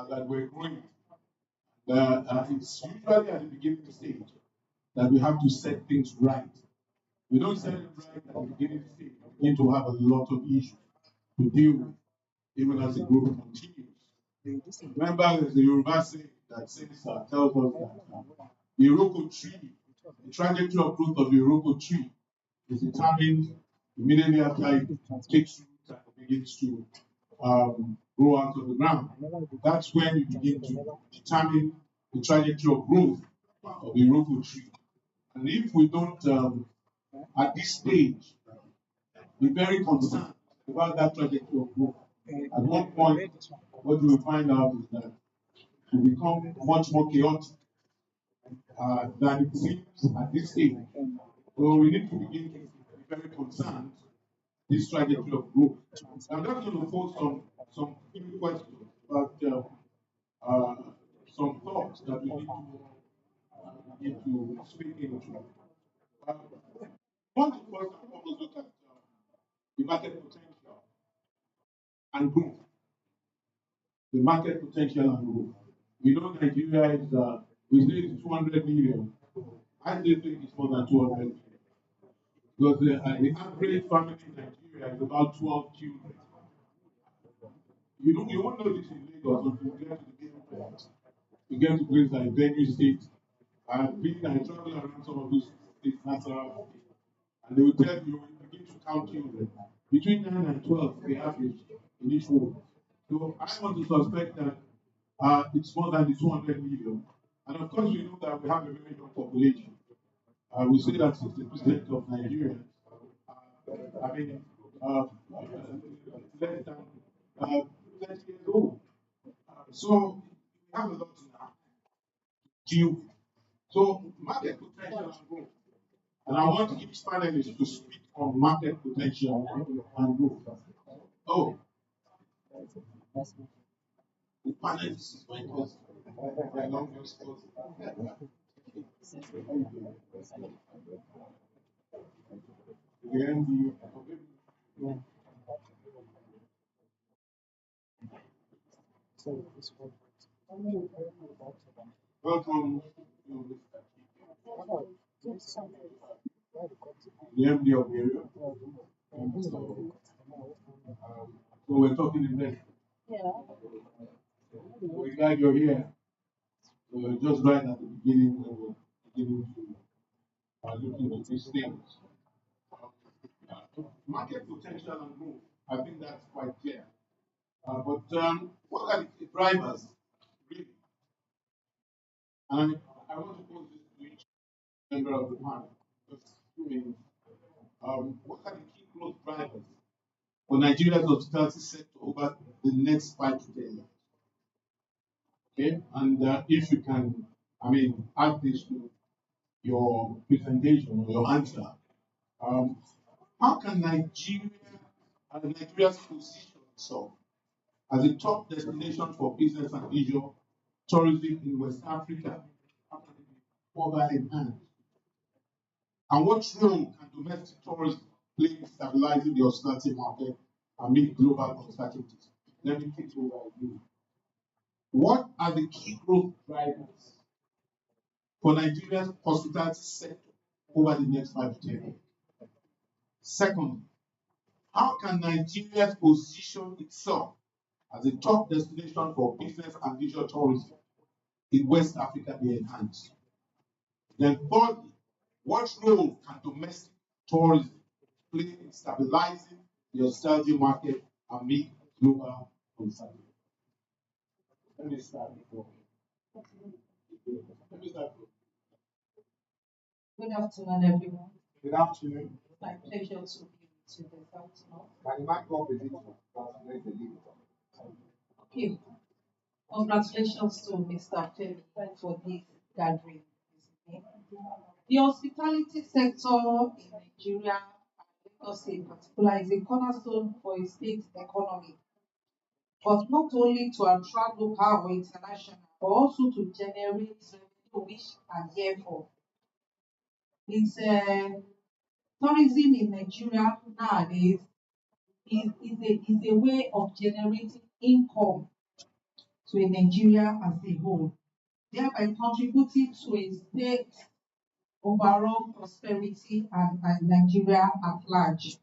that we're growing. It's usually at the beginning stage that we have to set things right. We don't set it right at the beginning stage. We begin to have a lot of issues to deal with, even as the growth continues. Remember, there's the Yoruba saying that tells us that the Iroko tree, the trajectory of growth of the Iroko tree is determined immediately after it takes root and begins to grow out of the ground. That's when you begin to determine the trajectory of growth of the Iroko tree. And if we don't, at this stage, be very concerned about that trajectory of growth, at one point, what you will find out is that it will become much more chaotic than it seems at this stage. So we need to begin to be very concerned this trajectory of growth. I'm just going to pose some few questions about some thoughts that we need to speak into. One of the first and foremost look at the market potential and growth. The market potential and growth. We know Nigeria is we say it's 200 million. I still think it's more than 200 million. Because the average family in Nigeria is about 12 children. You won't know this in Lagos until you get to the big places. You get to places like Benue State. I travel around some of those states, Nasarawa, and they will tell you, when you begin to count children, between 9 and 12, the average in each home. So I want to suspect that it's more than the 200 million. And of course, we know that we have a very young population. We say that 60% of Nigerians, less than 30 years old. So we have a lot to deal with. So market potential and growth. And I want each panelist to speak on market potential and growth. Oh, the panelist is my cousin. My longest cousin. Welcome to the MD of the area. So we're talking in there. Yeah. We're glad you're here. So just right at the beginning, we're beginning to look into these things. Market potential and growth, I think that's quite clear. But what are the drivers, really? And I want to pose this to each member of the panel. Just 2 minutes. What are the key growth drivers for Nigeria's hospitality sector over the next 5 to 10 years? Okay, and if you can, add this to your presentation or your answer. How can Nigeria and Nigeria's position itself as a top destination for business and leisure tourism in West Africa further enhanced? And what role can domestic tourism play in stabilizing the hospitality market amid global uncertainties? Let me take over again. What are the key growth drivers for Nigeria's hospitality sector over the next 5 to 10 years? Second, how can Nigeria's position itself as a top destination for business and leisure tourism in West Africa be enhanced? Then thirdly, what role can domestic tourism play in stabilizing the hospitality market amid global uncertainty? Let me start. Good afternoon, everyone. Good afternoon. It's my pleasure to be with you this afternoon. Can you mark up with it? Okay. Congratulations to Mr. Femi for this gathering. The hospitality sector in Nigeria, Lagos in particular, is a cornerstone for a state economy, but not only to attract local or international, but also to generate revenue which are here for. It's tourism in Nigeria nowadays is a way of generating income to a Nigeria as a whole, thereby contributing to a state overall prosperity and Nigeria at large.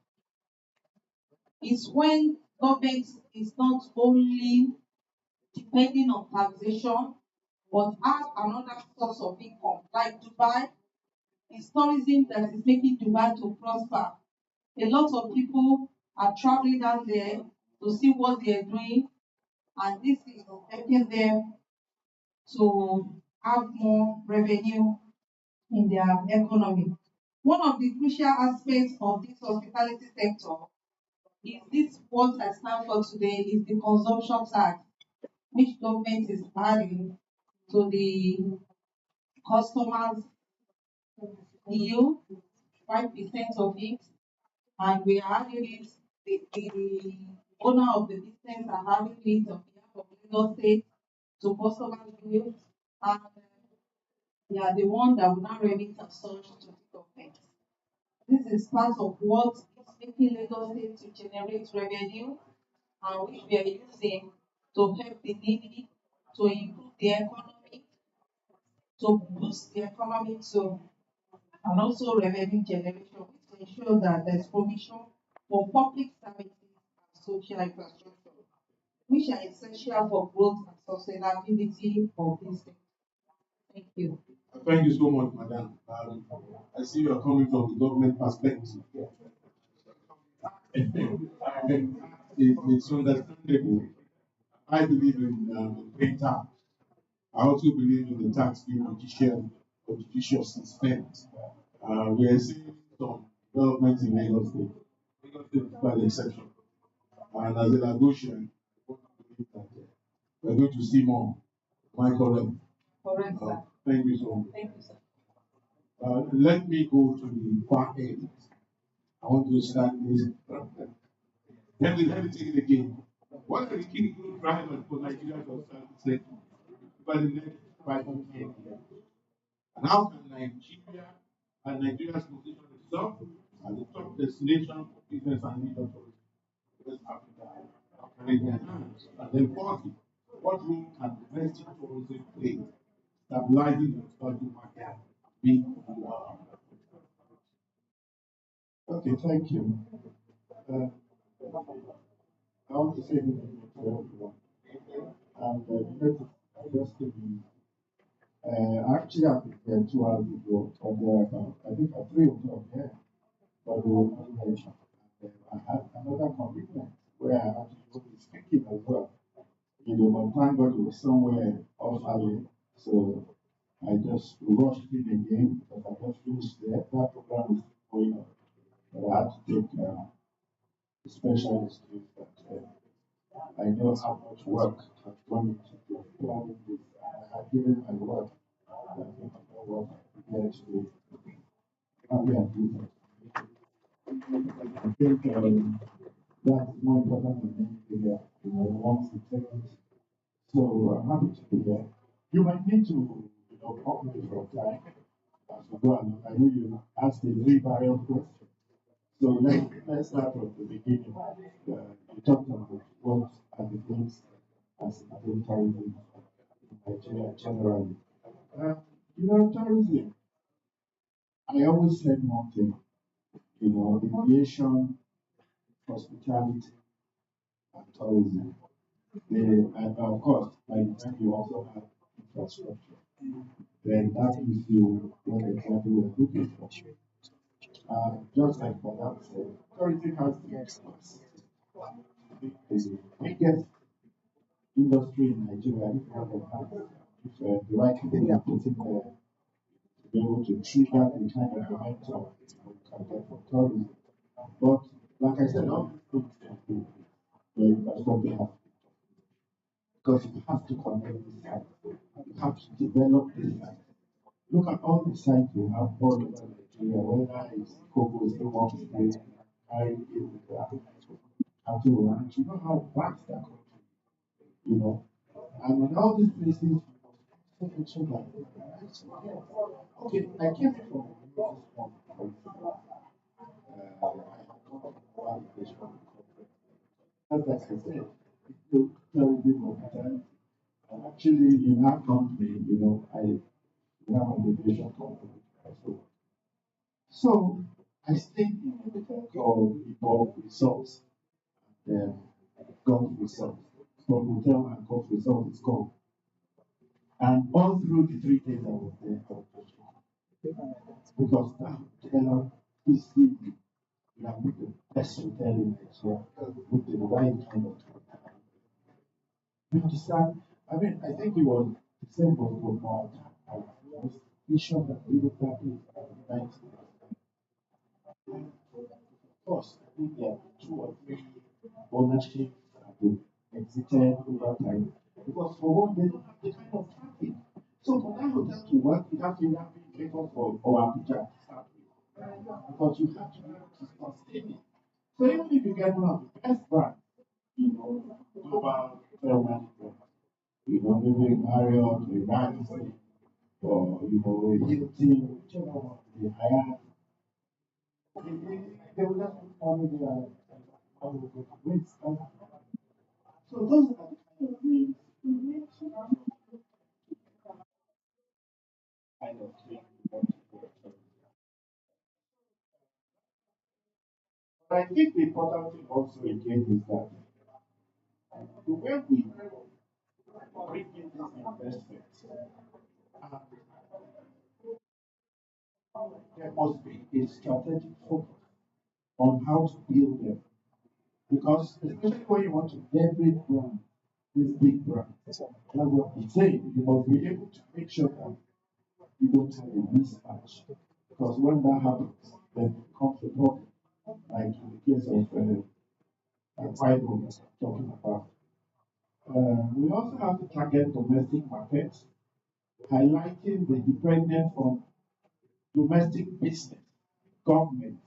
It's when government is not only depending on taxation, but has another source of income, like Dubai. It's tourism that is making Dubai to prosper. A lot of people are traveling down there to see what they are doing, and this is helping them to have more revenue in their economy. One of the crucial aspects of this hospitality sector is this what I stand for today is the consumption tax, which government is adding to the customers' bill, 5% of it, and we are having it, the owner of the business are having it on behalf of Lagos State to customers' bills, and they are the one that will now remit as such to the government. This is part of what is making Lagos State to generate revenue, and which we are using to help the needy, to improve the economy, to boost the economy too, and also revenue generation, which ensures that there's provision for public services and social infrastructure, which are essential for growth and sustainability of this sector. Thank you. Thank you so much, Madam. I see you are coming from the government perspective. It's understandable. I believe in paying tax. I also believe in the tax being judiciously spent. We are seeing some development in Lagos State. Lagos State is quite an exception. And as a Lagosian, I want to believe that we're going to see more. Am I correct? Correct, sir. Thank you so much. Thank you, sir. Let me go to the far end. I want to start this. Let me take it again. What are the key growth drivers for Nigeria's hospitality by the next 5 to 10 years? And how can Nigeria's position itself as a top destination for business and leisure tourism in West Africa? How can it be enhanced? And then fourthly, what role can domestic tourism play stabilizing the hospitality market? Okay, thank you. I want to say good evening to everyone. And just to be, actually, I've been here 2 hours ago, or thereabout. I think at 3 o'clock here, but we were not here. I had another commitment where I had to be speaking as well. But thank God it was somewhere off alley. So I just rushed in again because I just finished there. That program is going on. But I had to take a special excuse that I know how much work has gone into planning this. I have given my word that I know what I'm prepared to do. And we are doing that. I think that's more important than anything else. Once it takes. So I'm happy to be here. You might need to, help me from time as we go along. I know you asked a 3 barrel question. So let's start from the beginning. You talked about what are the things as in tourism in Nigeria generally. Tourism. I always said one thing. Aviation, hospitality, and tourism. And of course, by the time you also have infrastructure, then that gives you what exactly we're looking for. Just like Madam said, tourism has the experts. The biggest industry in Nigeria, if the right people are put in there to be able to trigger the kind of momentum you can get from tourism. But like I said, all these things can do the infrastructure has because you have to connect the sites. You have to develop the sites. Look at all the sites we have all over Nigeria, whether it's Kogo, Sewon State, Ari, Atu Ranch. You know how vast that country is. And in all these places, you must make sure that okay, I came from a religious one, for example. I have come from one education corporate. As like I said, it's tourism hospitality. And actually, in our company, we have an aviation company. So I stayed in a hotel called Evolve Results, um, Golf Results. From hotel and golf resort is called. And all through the 3 days I was there, I was just because that hotel is the best hotel in Nigeria with the right kind of. You understand? I mean, I think it was the same was for Malta. I was vision that we looked at it at 90. Of course, I think there are 2 or 3 ownership that they exited over time. Because for one, they don't have the kind of traffic. So for that hotel to work, it has to either be Lagos or Abuja to start with. Because you have to be able to sustain it. So even if you get one of the best brands, global hotel management, maybe Marriott or Radisson or Hilton, whichever one they hire, they will just put money there and how will go to waste. So those are the kind of things kind of thing we want to do. But I think the important thing also again is that when we bring in these investments, there must be a strategic focus on how to build them. Because especially when you want to leverage brand, this big brand, that's what he's saying. You must be able to make sure that you don't have a mismatch. Because when that happens, then it becomes a problem. Like in the case of Bible was talking about. We also have to target domestic markets, highlighting the dependence on domestic business, government,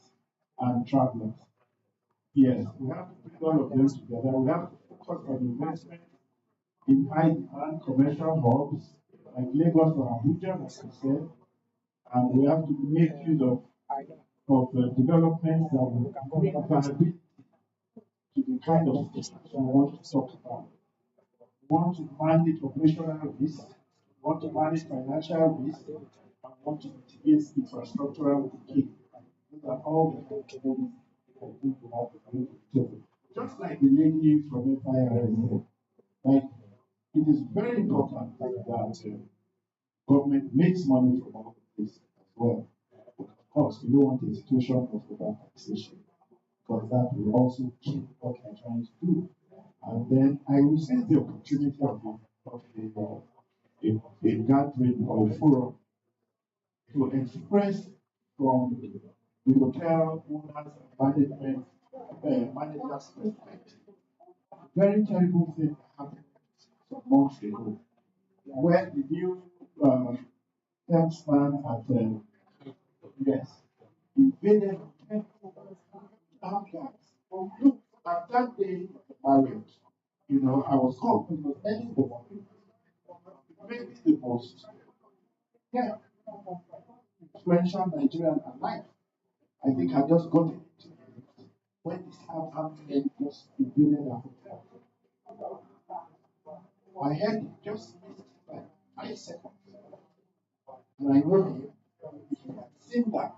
and travelers. Yes, we have to bring all of them together. We have to focus on investment in high demand commercial hubs like Lagos or Abuja, like I said, and we have to make use of developments that will bring viability to the kind of things we want to talk about. We want to manage operational risk, we want to manage financial risk, and we want to mitigate infrastructural decay. Those are all the components I think we have to bring to the table. Just like the lady from FIRS said, like it is very important that government makes money from all of this as well. But of course, we don't want a situation of over-taxation because that will also kill what we're trying to do. And then I will seize the opportunity of a gathering or a forum to express from the hotel owners and managers' perspective. Very terrible thing happened some months ago where the new salesman at yes invaded our guys. Look, at that day marriage, I was called it was early the morning. Maybe the most yeah, influential Nigerian alive. I think I just got it when this happened just invaded our hotel. I had it just missed like 5 seconds. And I know him. If he had seen that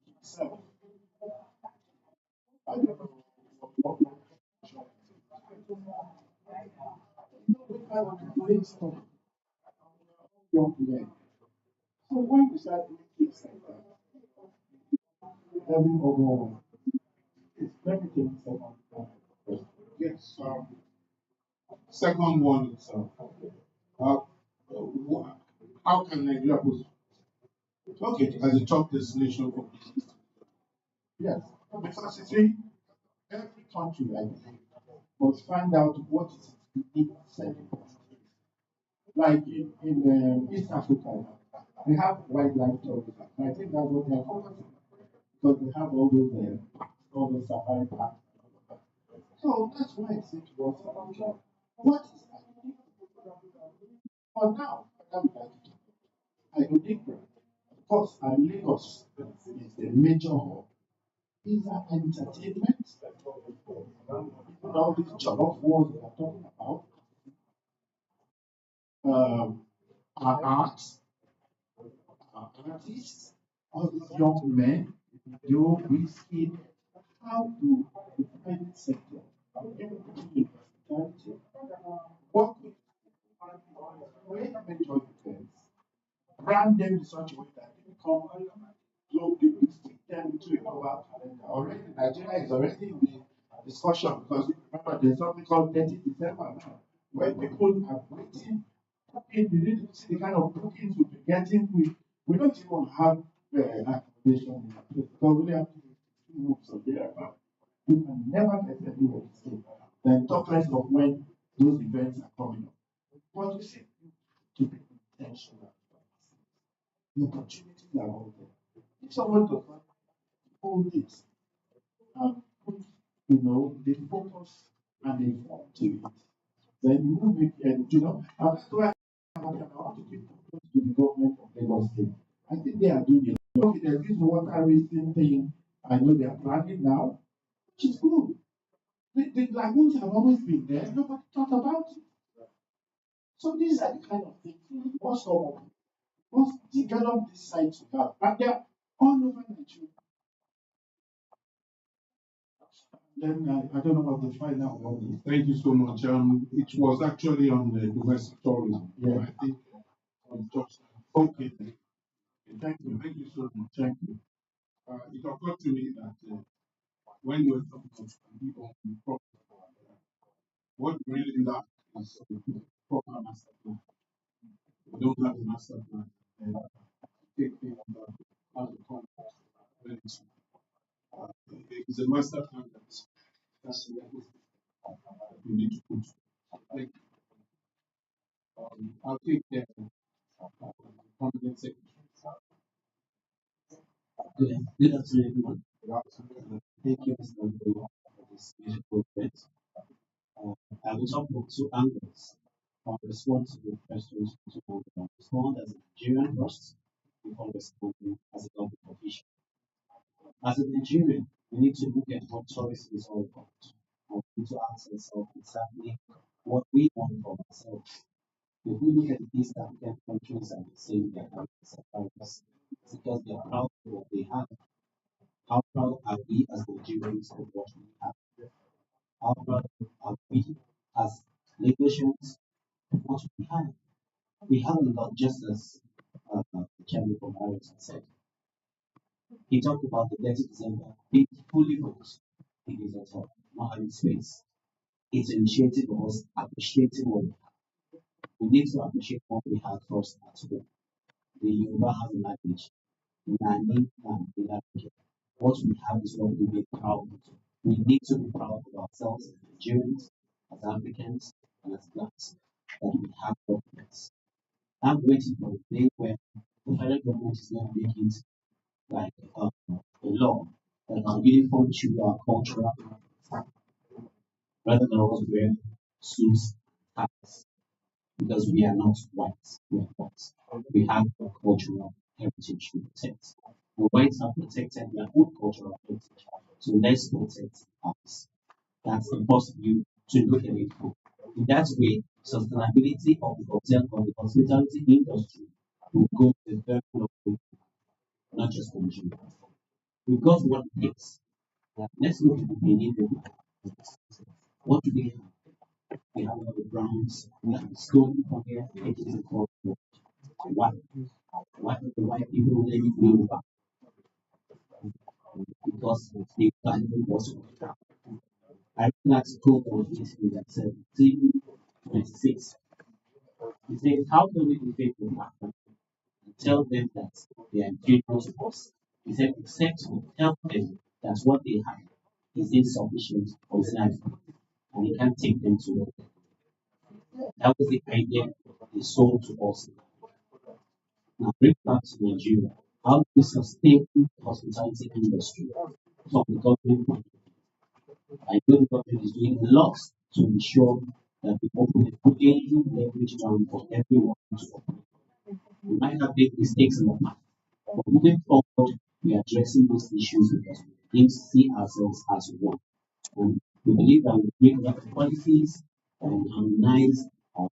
himself, I don't know what we have to do stuff young men. So when we start doing things like that, every other one, it's let me take the second one. Yes. Second one is how can Nigeria put okay as a top destination for business? Yes, because you see, every country like this must find out what is its unique selling point. Like in East Africa, they have wildlife tourism. And I think that's what they are focusing on because they have all those safari parks. So that's why I say to us, what is our unique? For now, I would like to talk. I do different. Of course, Lagos is the major hub. Is that entertainment? All these jollof wars we are talking about. our arts, our artists, all these young men, Joe, Whiskey, how to the private sector, everything in hospitality, work with when major events, brand them in such a way that they become so they will stick them into a global calendar. Already Nigeria is already in the discussion because remember there's something called 30 December now, where people are waiting. Okay, you need to see the kind of bookings we'll be getting. We don't even have accommodation in our place because we only have to do 2 moves or thereabout. You can never get anywhere to stay. Then talk less of when those events are coming up. But you see, to be intentional. The opportunities are out there. If someone does not hold this and put, the focus and the form to it, then you will make it, and that's why I want to give kudos to the government of Lagos State. I think they are doing it. Okay, there's this water racing thing. I know they are planning now, which is good. The lagoons have always been there. Nobody thought about it. So these are the kind of things we must come up. Must develop these sites we have, and they're all over Nigeria. Then I don't know what the final one is. Thank you so much. It was actually on the domestic tourism. Yeah. I think just Okay. Thank you. thank you so much. Thank you. It occurred to me that when you were talking about people on property, what we really lack is a proper master plan. We don't have a master plan. And take things as a context when it's a master plan that's the level you need to put. Like, I'll take the permanent secretary. Good afternoon, everyone. Thank you, Mr. Ndolo, for this beautiful event. I will talk about 2 angles. I'll respond to the questions from 2 angles. I'll respond as a Nigerian first before responding as a government official. As a Nigerian, we need to look at what tourism is all about. And we need to ask ourselves exactly what we want for ourselves. If we look at the East African countries and we say they are survivors, it's because they are proud of what they have. How proud are we as Nigerians of what we have? How proud are we as Lagosians of what we have? We have a lot, just as the chairman from Ireland said. He talked about the 30 December being fully booked in his hotel, not having space. It's initiative of us appreciating what we have. We need to appreciate what we have first at home. The Yoruba has an adage, Nani and Bilaki. What we have is what we make proud of. We need to be proud of ourselves as Nigerians, as Africans, and as blacks, that we have documents. I'm waiting for the day where the federal government is going to make it like a law that our uniform should be our cultural rather than us wearing suits and ties because we are not white. We are white. We have a cultural heritage to protect. The whites have protected their own cultural heritage, so let's protect ours. That's impossible to look at it for. In that way, sustainability of the hotel or the hospitality industry will go a very long way, not just Nigeria. We've got what it takes. Let's look at the Benin Republic. What do they have? We have all the browns, we have the stone from here, it is a culture. Why? Why do the white people really Yoruba? Because they value what's I like to quote on history that said 26. He said, how can we be faithful to Africa and tell them that they are inferior to us? He said, except we tell them that what they have is insufficient or is not enough, and he can't take them to work. That was the idea they sold to us. Now bring back to Nigeria. How do we sustain the hospitality industry from the government point of view? I know the government is doing a lot to ensure that we open a fully leverage down for everyone to operate. We might have made mistakes in the past, but moving forward, we are addressing those issues because we need to see ourselves as one. And we believe that we bring about policies and harmonize our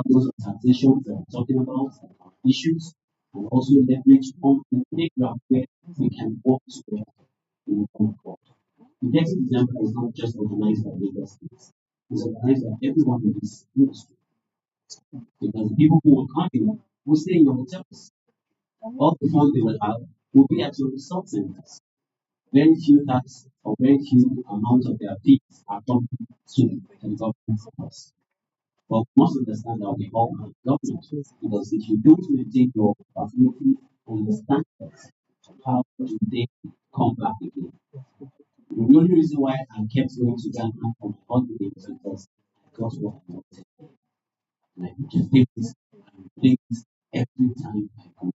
those are taxations that we're talking about, that are issues, and also leverage on the playground where we can work together in one accord. The next example is not just organized by Lagos State, it's organized by everyone in this industry. Because the people who will come in will stay in your hotels. All the funds they will have will be at your resort centers. Very few tax or very few amount of their fees are coming to the government first. But we must understand that we all have government because if you don't maintain your facility and the standards, how do they come back again? The only reason why I kept going to Ghana for my holiday was because I got what I wanted. And I could just take this and play this every time I go.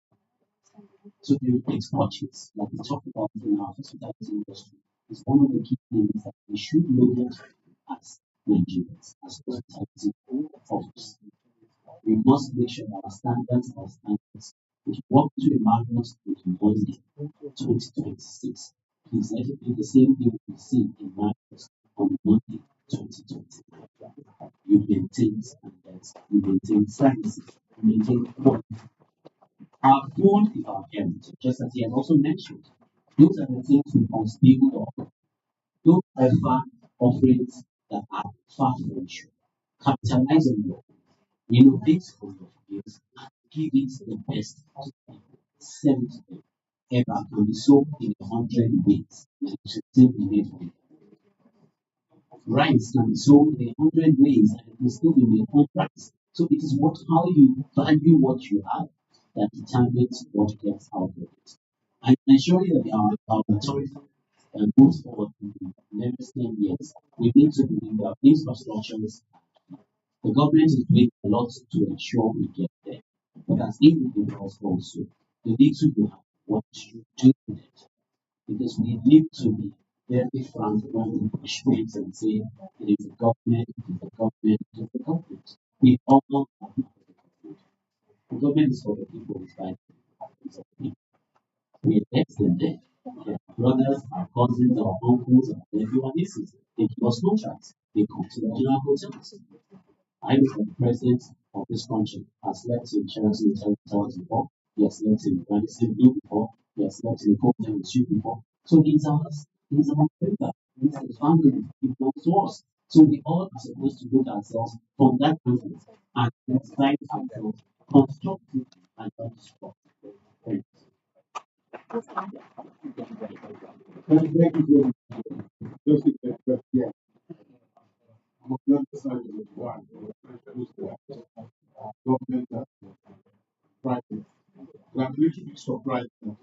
So the exports, like we talked about in our hospitality industry, is one of the key things that we should look at as Nigerians, as hospitality folks. We must make sure that our standards are standards. If you walk to a Marriott on Monday, 2026, please let it be the same thing we see in Marriott on Monday, 2029. You maintain standards, you maintain services, you maintain quality. Our food is our heritage, just as he has also mentioned. Those are the things we must build on. Don't offer offerings that are far fetched. Capitalize on your innovate on your skills and give it the best to people. Sell it to them. Ever can be sold in 100 ways and it should still be made for you. Rice can be sold in 100 ways and it will still be made one price. So it is what how you value what you have that determines what gets out of it. I can assure you that our authority moves forward in the next 10 years. We need to believe that infrastructure is the government is doing a lot to ensure we get there. But as individuals also, we need to do what you do with it. Because we need to be very frank when we push things and say it is the government, it is the government, it is the government. We all know that the government is for the people, it's by the people. We let them there. Their brothers, our cousins, our uncles, our nephews, and nieces. They give us contracts. They come to the general hotels. I was the president of this country. I slept in Chelsea hotels before. He has slept in Radisson Blue before. He has slept in Hotel Street before. So he's our paper. He's his family. He belongs to us. So we all are supposed to look at ourselves from that angle and design ourselves constructively and not destructively. Thank Thank you very much. Just a question. Yeah. I'm on the other side of the divide. Government and private. And I'm a little bit surprised that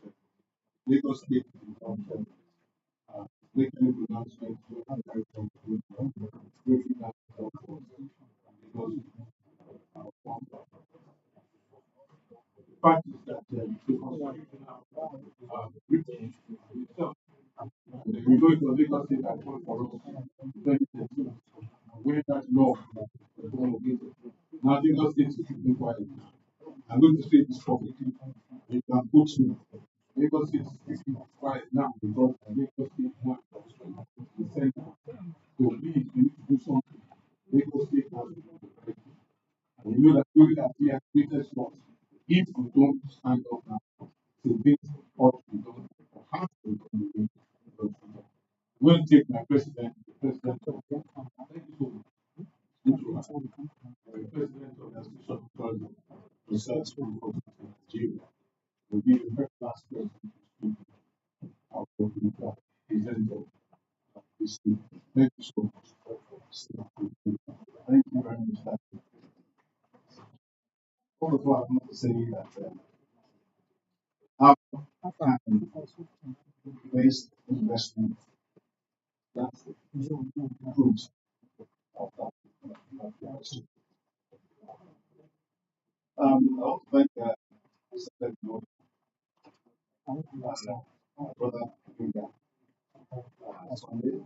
Lagos State is involved in making a pronouncement to very breaking down the law because the fact is that the constitutional British itself, and we know it was Lagos State that fought for us in 2013, where that law was born against it. Now Lagos State is keeping quiet. I'm going to say this publicly. You can coach me. Lagos State is keeping quiet now because Lagos State now is the center. So please, we need to do something. Lagos State has to do it. And you know that we have created laws. If we don't stand up now, the things ought to be done or have to be done again. I'm going to take my president, the president of thank you so much. Good to have you. The president of the Association of Tourism, Research and Culture in Nigeria, will be the very last person to speak out of the presenter of this thing. Thank you so much. Thank you very much. First of all, I want to say that our based investment that's the fruit of that investment. I want to thank Mr. Pedro, my brother, Inga, Sunday,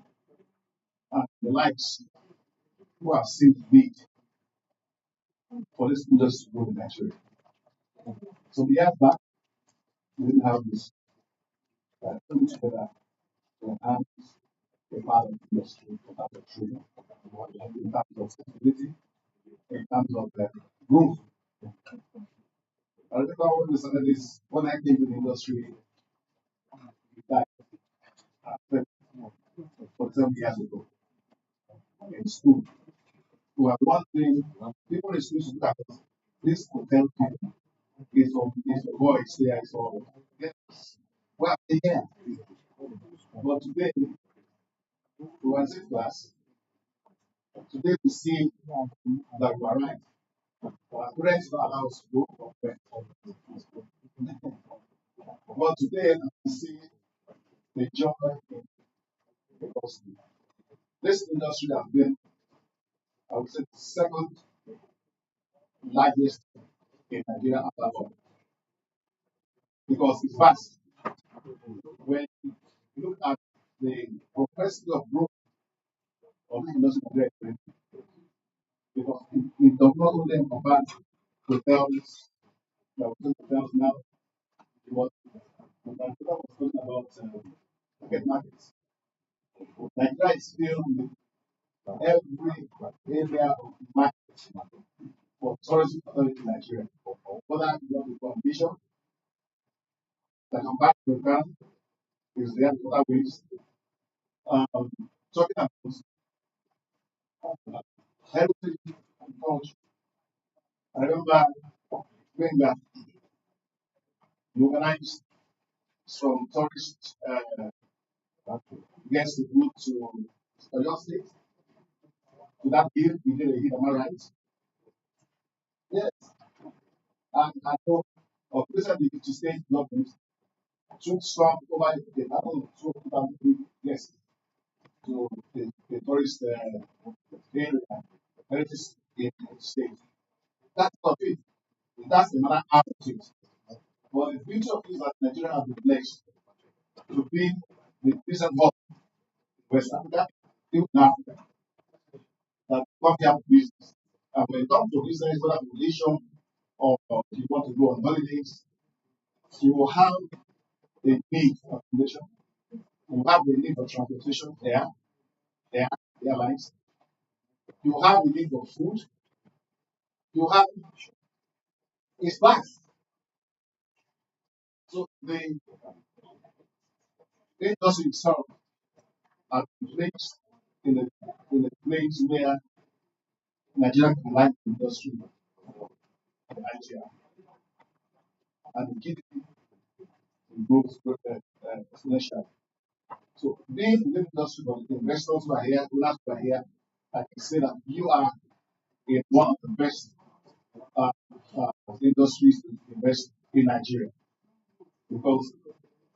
and the likes who have seen the need for this industry to grow in Nigeria. So the years back, we didn't have this coming together to enhance the part of the industry, the part of trade, in terms of stability, in terms of growth. I remember when we started this, when I came to the industry, like 47 years ago in school. We were one thing, people in school look at us. This hotel people is for boys there, is for girls. Well, yeah. But today, we were in sixth class. Today, we see that we are right. Our parents don't allow us to go for friends. But today, we see the joy in because this industry has been, I would say, the second largest in Nigeria after law because it's vast. When you look at the propensity of growth of this industry in Nigeria, because it does not only encompass hotels, hotels now, but was talking about market markets. Nigeria is filled with every area of market for tourism authority in Nigeria. Whether you want to condition, the combined program is there in other ways. Talking about heritage and culture. I remember when that you organized some tourist guests to go to Oyo State. To that hill, we did a hill, am I right? Yes. And I know of recently to state government took some over the level of 2,000 guests to the tourist area, heritage in the state. That's not it. That's another aspect. But the beauty of it is that Nigeria has been blessed to be the recent hub in West Africa, even in Africa, that come here for business. And when it comes to business, whether relation or you want to go on holidays, you will have a need for accommodation. You have the need for transportation there, airlines. You have the need for food. You have it's vast. So the industry itself has been placed in a place where Nigeria can like the industry of Nigeria and the GDP grows exponentially. So being in the industry, but the investors who are here, owners who are here, I can say that you are in one of the best uh, industries to invest in Nigeria. Because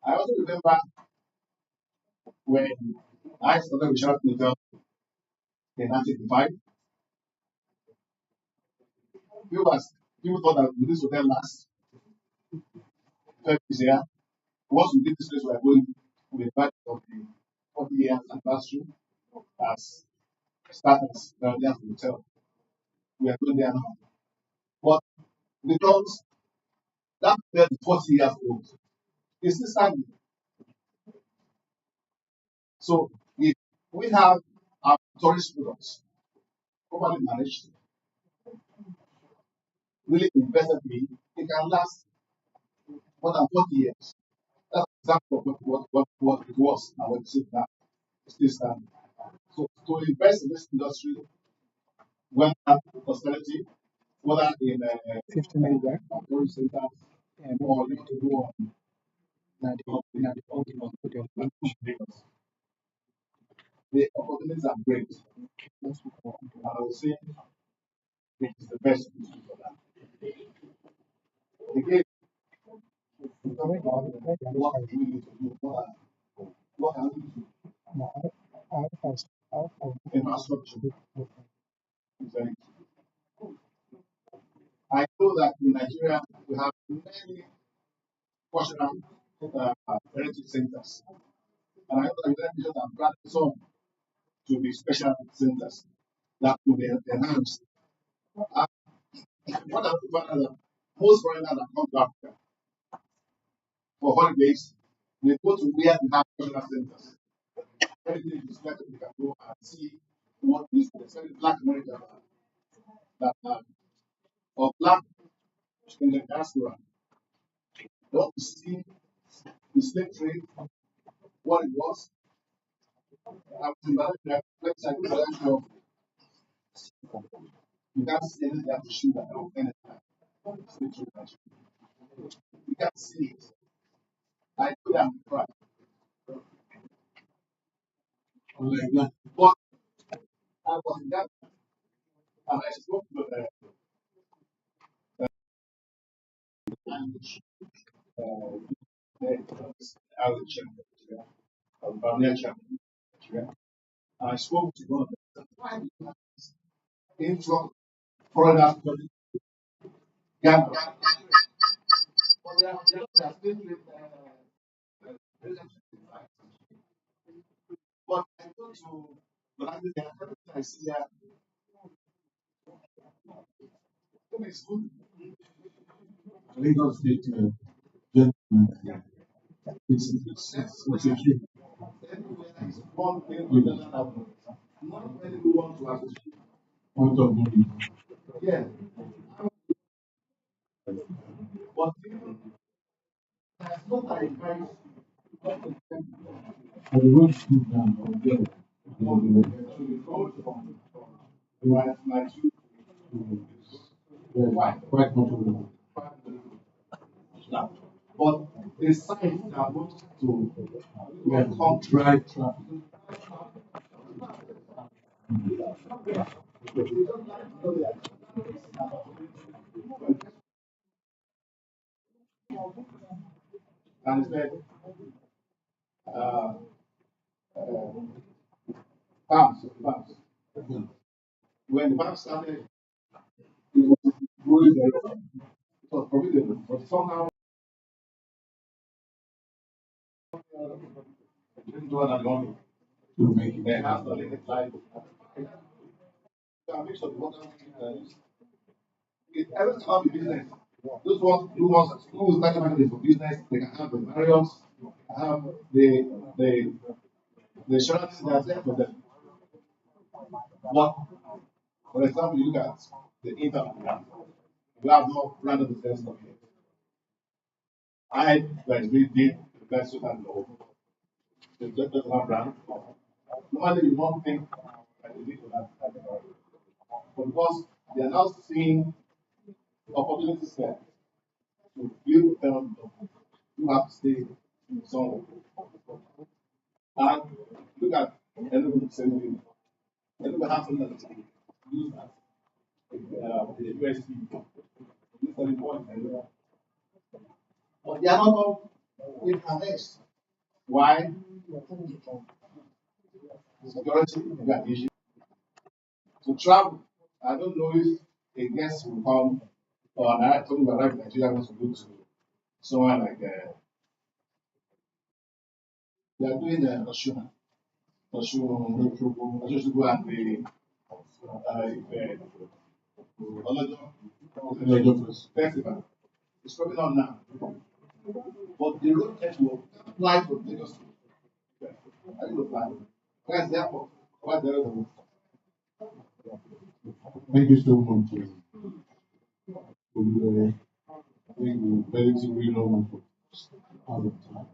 I also remember when I started with Sheraton Hotel in 1985, people, was, people thought that this hotel last 12 years. Once we did this place, we are going to be part of the 40 years anniversary as starters down there at the hotel. We are going there now. But because that hotel is 40 years old, it's still standing. So if we have our tourist products properly managed, really invested in, it can last more than 40 years. That's an example of what it was and what it is now. It's still standing. So to invest in this industry, whether prosperity, whether in 15 minutes back, tourist centers, and or you to go on the audio. the opportunities are great. And I would say it is the best for that. Again, we talk about what we need to do, what can we do? Infrastructure is very key. I know that in Nigeria we have many cultural heritage centers. And I know that United Nations have granted some to be special centers that will be enhanced. Uh, what I find that most foreigners that come to Africa for holidays, they go to where they have cultural centers. Everything is better, they can go and see what is especially Black Americans that are of black in the diaspora. They want to see the slave trade, what it was. After that website, you can't see anything that to show that anything. Slave trade. You can't see it. I put that in pride. Like that. But I was in that, and I spoke to the language. I was a Barnea champion. I spoke to one of them. Why do you have this influx foreigners coming to Ghana? But they are still but I go to Brazil, I see that it's good. Lagos State gentleman. It's a shame. Everywhere is one thing with another. Not many people want to associate. Point of view. Yeah. But even that's not a kind of For the road school down from there. my two Quite comfortable. but the signs that want to come Dry traffic. and said, uh, farms. When the farm started, it was growing very well. It was profitable, but somehow didn't do what I wanted To make it. they have to live it life. So I make sure the water everything about the business. Those ones who started marketing for business, they can have the various have the insurance that are there for them. But for example, you look at the internet. We have no brand of the first of it. I like we did the best we can know. The just doesn't have brand. Normally you won't think that they did for that category. But because they are now seeing opportunities there to build them, you have to stay somewhere. And look at everyone the same thing. Everyone has something that use as the USP. This is important. But they are not all with connects. Why? Security is an issue. To travel, I don't know if a guest will come or I told you arrive in Nigeria wants to go to somewhere like they are doing Oshun, Oshun and the festival. It's coming on now. But the road network apply for Lagos. I didn't apply. Where's the airport? Where's the airport? Thank you so much. I think we're relatively long for out of time.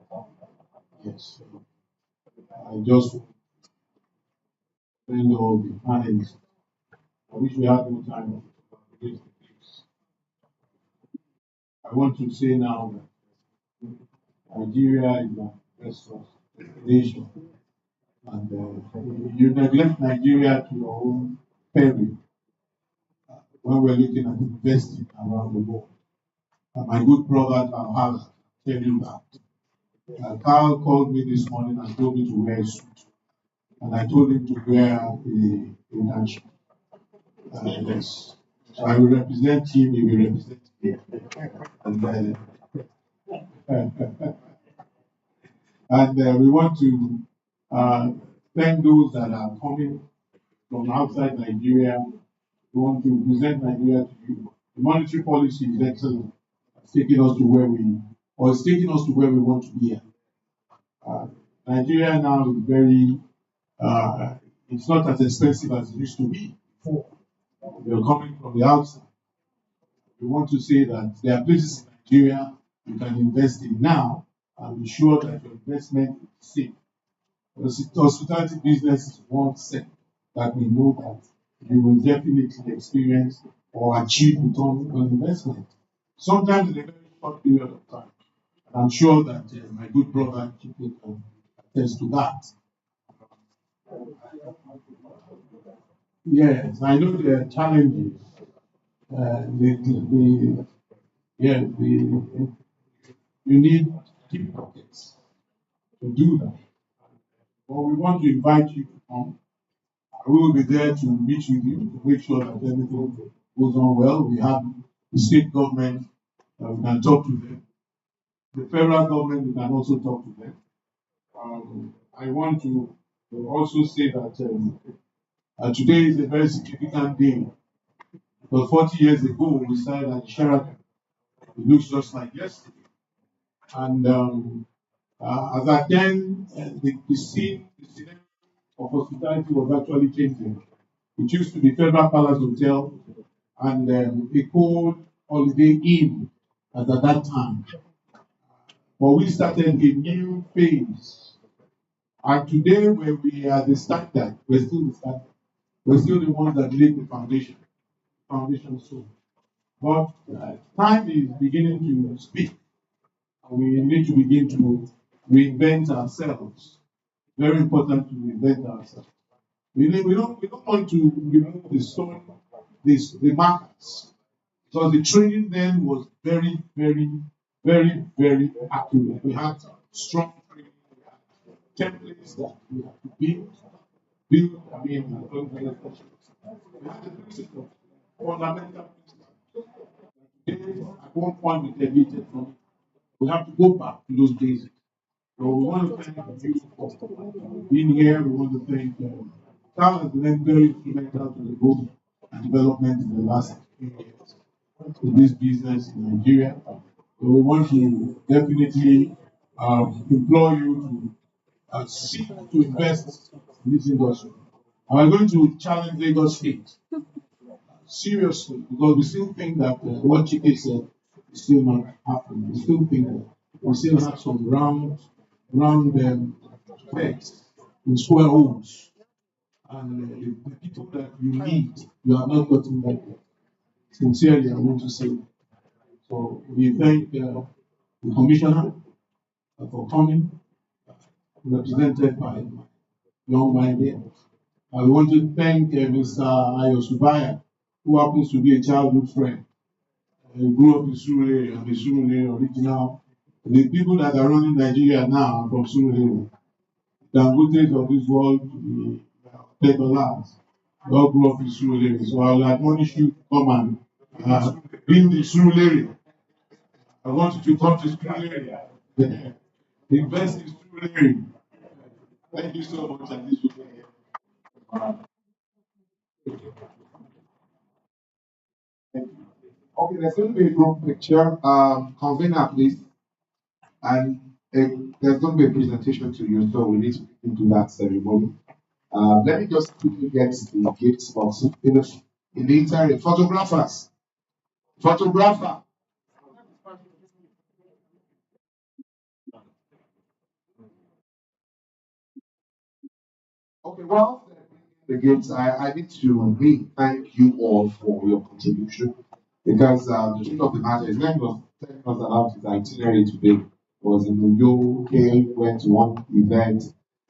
Yes. I just spend all the panelists. I wish we had more time. I want to say now that Nigeria is our best nation. And you neglect Nigeria to your own peril when we're looking at investing around the world. And my good brother Carl Haller tell you that. Carl called me this morning and told me to wear a suit. And I told him to wear a nation. Yes. So I will represent him, he will represent me. And we want to thank those that are coming from outside Nigeria. We want to present Nigeria to you. The monetary policy is excellent. It's taking us to where it's taking us to where we want to be. Nigeria now is very, it's not as expensive as it used to be before. They're coming from the outside. we want to say that there are places in Nigeria you can invest in now and be sure that your investment is safe. Hospitality business is one sector that we know that you will definitely experience or achieve return on investment. Sometimes in a very short period of time. And I'm sure that my good brother Chike can attest to that. Yes, I know there are challenges. You need deep pockets to do that. But we want to invite you to come. We will be there to meet with you to make sure that everything goes on well. We have the state government, we can talk to them. The federal government, we can also talk to them. I want to also say that today is a very significant day. Because 40 years ago, we started at Sheraton. It looks just like yesterday. And as at then, the scene of hospitality was actually changing. It used to be Federal Palace Hotel and a cold Holiday Inn at that time. But we started a new phase. And today, where we are the standard, we're still the standard. We're still the ones that laid the foundation stone. But time is beginning to speak. And we need to begin to reinvent ourselves. Very important to reinvent ourselves. We don't want to remove the stone, the markers. Because the training then was very, very, very, very accurate. We had strong training, we had templates that we had to build, we had the principles, fundamental principles. At one point we deviated from it. We have to go back to those basics. So we want to thank you for being here. We want to thank Carl has been very instrumental to the growth and development in the last 10 years in this business in Nigeria. So we want to definitely implore you to seek to invest in this industry. And we're going to challenge Lagos State seriously because we still think that what Chike said is still not happening. We still think that we still have some round pegs in square holes. And the people that you need, you are not gotten that yet. Sincerely, I want to say. So we thank the commissioner for coming, represented by my young man here. I want to thank Mr. Ayosubaya, who happens to be a childhood friend. He grew up in Surulere and the Surulere original. The people that are running Nigeria now are from Surulere. The Dangotes of this world, the $10. They all grew up in Surulere. So I will admonish you to come and build the Surulere. I want you to come to Surulere. Invest in Surulere. Thank you so much. And this will be here. Okay, there's going to be a group picture. Convener, please. And there's going to be a presentation to you, so we need to do that ceremony. Let me just quickly get the gift box in the interim. Photographers. Photographer. Okay, well, the gifts, I need to really thank you all for your contribution because the truth of the matter is, Glenn was telling us about his itinerary today. Was in New York, came, went to one event,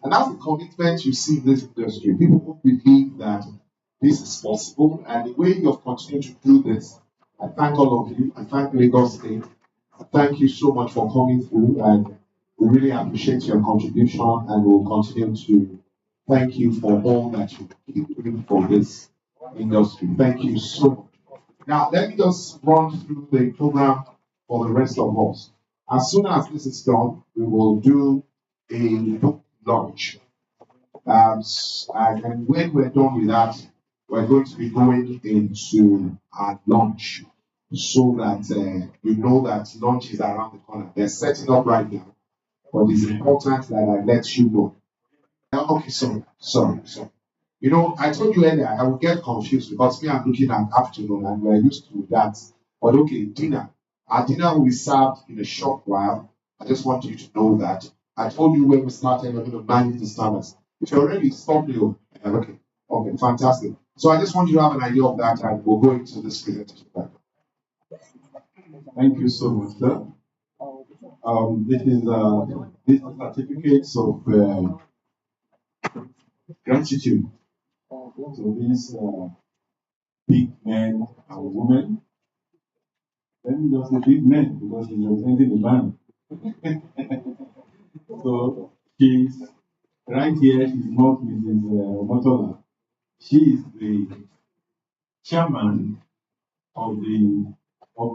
and that's the commitment you see in this industry. People who believe that this is possible, and the way you've continued to do this, I thank all of you. I thank Lagos State. I thank you so much for coming through, and we really appreciate your contribution, and we'll continue to thank you for all that you keep doing for this industry. Thank you so much. Now, let me just run through the program for the rest of us. As soon as this is done, we will do a book launch. And when we're done with that, we're going to be going into our launch so that you know that launch is around the corner. They're setting up right now, but it's important that I let you know. Okay, sorry. You know, I told you earlier I will get confused because me, I'm looking at afternoon and we're used to that. But okay, dinner. Our dinner will be served in a short while. I just want you to know that. I told you when we started, we're going to manage the standards. If you're ready, stop you. Okay. Okay, fantastic. So I just want you to have an idea of that, and we'll go into this presentation. Thank you so much, sir. This is certificates of gratitude to these big men and women. Let me just say big men because he's representing the man. So she's right here. She's not Mrs. Motola. She is the chairman of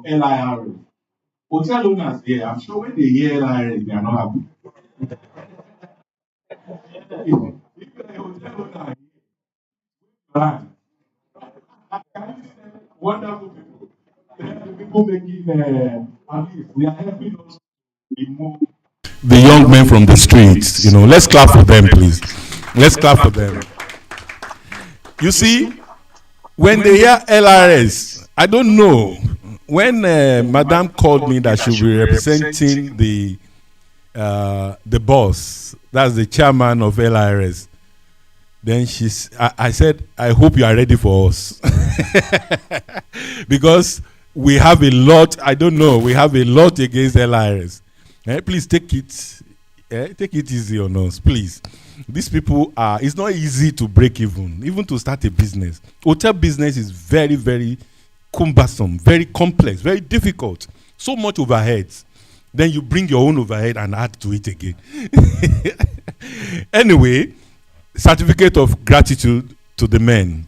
LIRA. Hotel owners here, I'm sure when they hear LIRA, they are not happy. If you're a hotel owner, right? Wonderful people. The people making, at least they are helping us remove the young men from the streets. You know, let's clap for them, please. Let's clap for them. You see, when they hear LRS, I don't know. When Madame called me that she'll be representing the boss, that's the chairman of LRS. Then I said, I hope you are ready for us. Because we have a lot, I don't know, we have a lot against LRS. Please take it easy on us, please. These people it's not easy to break even to start a business. Hotel business is very, very cumbersome, very complex, very difficult. So much overheads. Then you bring your own overhead and add to it again. Anyway, certificate of gratitude to the men.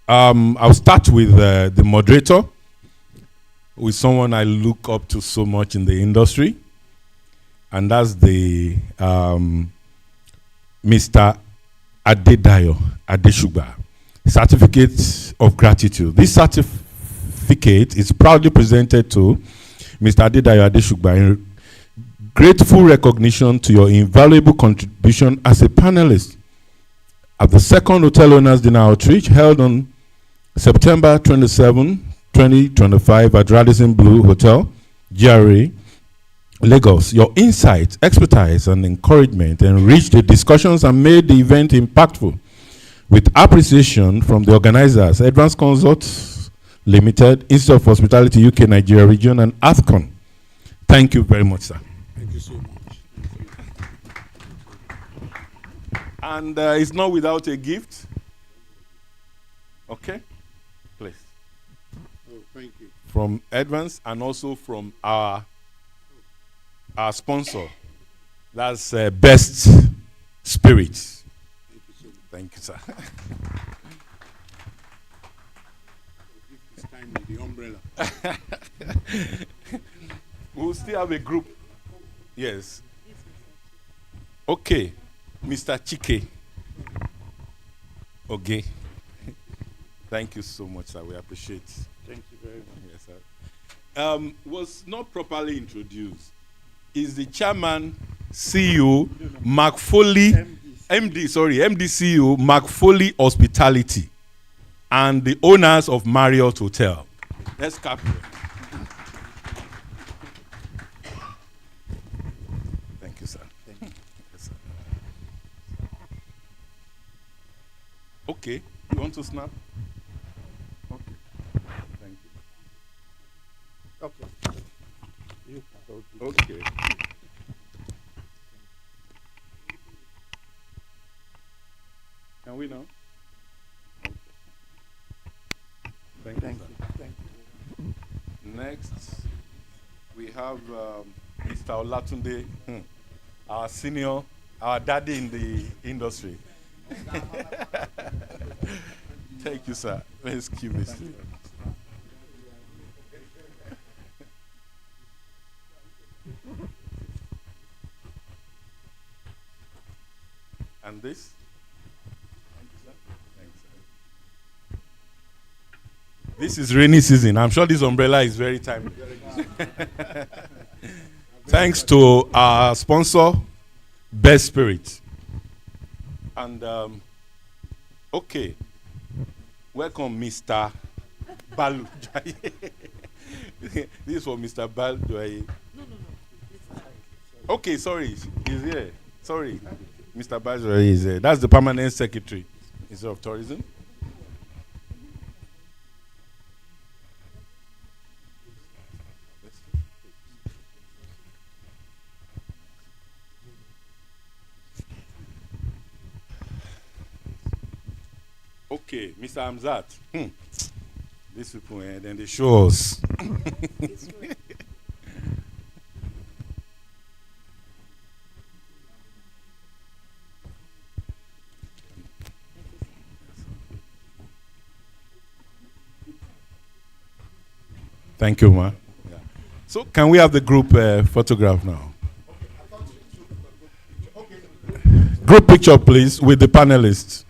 I'll start with the moderator, with someone I look up to so much in the industry, and that's the Mr. Adedayo Adeshugba. Certificate of gratitude. This certificate is proudly presented to Mr. Adedayo Adeshugba in grateful recognition to your invaluable contribution as a panelist at the second Hotel Owners Dinner Outreach held on September 27, 2025 at Radisson Blu Hotel, GRA, Lagos. Your insights, expertise, and encouragement enriched the discussions and made the event impactful. With appreciation from the organizers, Advanced Consults Limited, Institute of Hospitality UK Nigeria Region, and AFCON. Thank you very much, sir. Thank you so much. And it's not without a gift. Okay, please. Oh, thank you. From Advance and also from our sponsor. That's Best Spirit. Thank you, sir. This time with the umbrella. We'll still have a group. Yes. Okay. Mr. Chike. Okay. Thank you so much, sir. We appreciate it. Thank you very much. Yes, sir. Was not properly introduced. Is the chairman, CEO, Mark Foley, MD CEO, Mark Foley Hospitality, and the owners of Marriott Hotel. Let's clap. Thank you, sir. Thank you. Yes, sir. Okay, you want to snap? Okay. Thank you. Okay. You can hold it. Okay. Can we now? Okay. Thank you, Thank sir. you. Thank you. Next, we have Mr. Olatunde, our senior, our daddy in the industry. Thank you, sir. Let's keep this. And this? Thank you, sir. Thanks, sir. This is rainy season. I'm sure this umbrella is very timely. Thanks to our sponsor, Best Spirit. And, okay. Welcome, Mr. Balu. This is for Mr. Baldoy. Okay, sorry, he's here. Sorry, Mr. Baldoy is here. That's the permanent secretary, Minister of Tourism. Okay, Mr. Hamzat. These people, then they show us. Thank you, ma. Yeah. So, can we have the group photograph now? Group picture, please, with the panelists.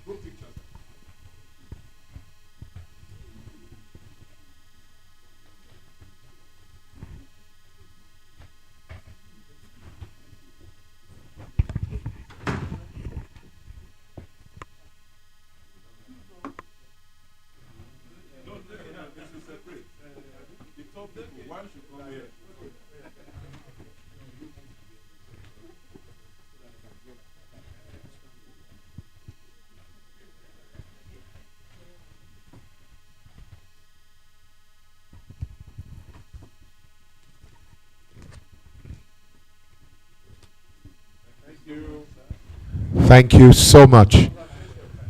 Thank you so much.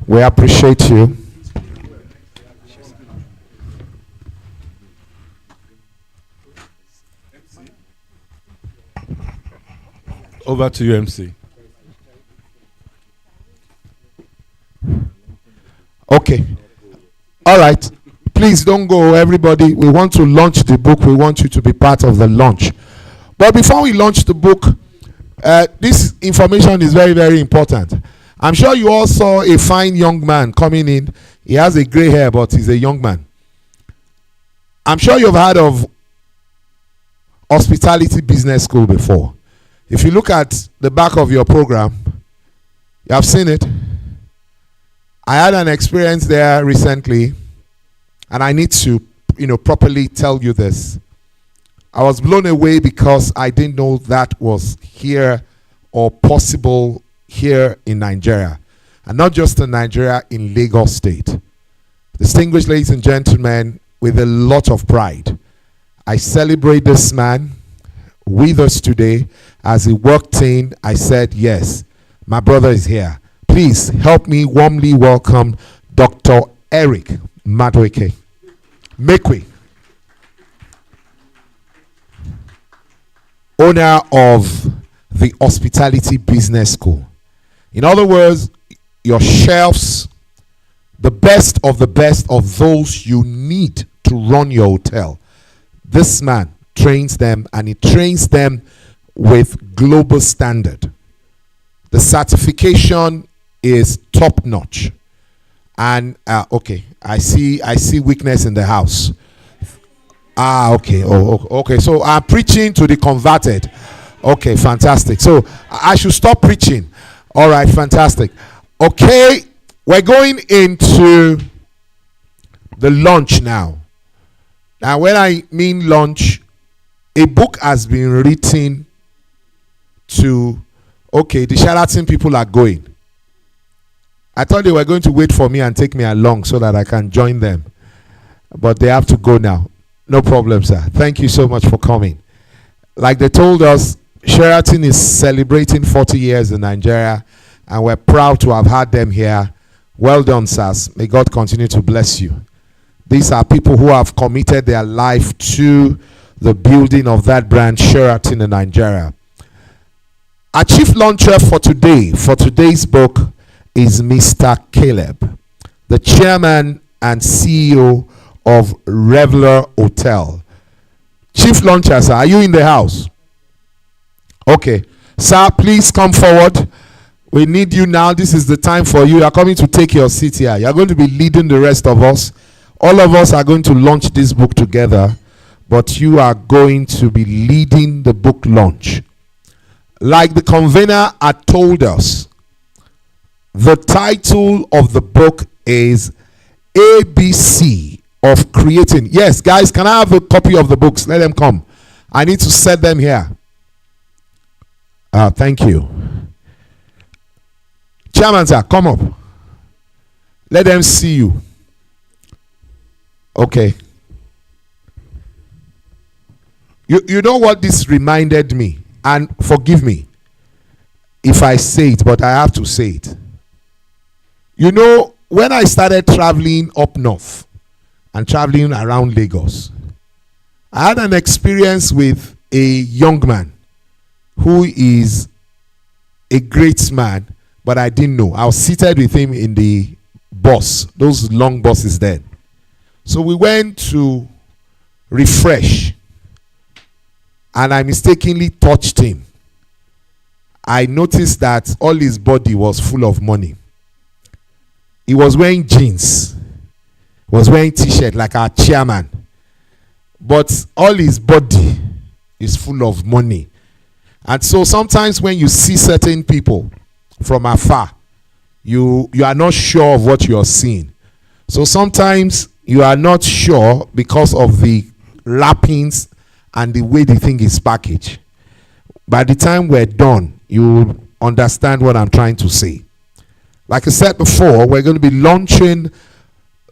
We appreciate you. Over to you, MC. Okay. All right. Please don't go, everybody. We want to launch the book. We want you to be part of the launch. But before we launch the book, this information is very, very important. I'm sure you all saw a fine young man coming in. He has a gray hair, but he's a young man. I'm sure you've heard of Hospitality Business School before. If you look at the back of your program, you have seen it. I had an experience there recently, and I need to, properly tell you this. I was blown away because I didn't know that was here or possible here in Nigeria. And not just in Nigeria, in Lagos State. Distinguished ladies and gentlemen, with a lot of pride, I celebrate this man with us today. As he walked in, I said, yes, my brother is here. Please help me warmly welcome Dr. Eric Madueke. Mekwe, owner of the Hospitality Business School. In other words, your shelves, the best of those you need to run your hotel. This man trains them, and he trains them with global standard. The certification is top notch. And okay, I see weakness in the house. Okay. Okay. So I'm preaching to the converted. Okay, fantastic. So I should stop preaching. All right, fantastic. Okay, we're going into the launch now. Now, when I mean launch, a book has been written to, okay, the Sheraton people are going. I thought they were going to wait for me and take me along so that I can join them. But they have to go now. No problem, sir. Thank you so much for coming. Like they told us, Sheraton is celebrating 40 years in Nigeria, and we're proud to have had them here. Well done, sirs. May God continue to bless you. These are people who have committed their life to the building of that brand, Sheraton in Nigeria. Our chief launcher for today, for today's book, is Mr. Caleb, the chairman and CEO of Reveler Hotel. Chief launcher, sir, are you in the house? Okay. Sir, please come forward. We need you now. This is the time for you. You are coming to take your seat here. You are going to be leading the rest of us. All of us are going to launch this book together, but you are going to be leading the book launch. Like the convener had told us, the title of the book is ABC of creating. Yes, guys, can I have a copy of the books? Let them come. I need to set them here. Thank you. Chairman, sir, come up. Let them see you. Okay. You know what this reminded me? And forgive me if I say it, but I have to say it. You know, when I started traveling up north and traveling around Lagos, I had an experience with a young man who is a great man, but I didn't know. I was seated with him in the bus, those long buses then. So we went to refresh, and I mistakenly touched him. I noticed that all his body was full of money. He was wearing jeans, was wearing t-shirt like our chairman, but all his body is full of money. And so sometimes when you see certain people from afar, you are not sure of what you are seeing. So sometimes you are not sure because of the wrappings and the way the thing is packaged. By the time we're done, you understand what I'm trying to say. Like I said before, we're going to be launching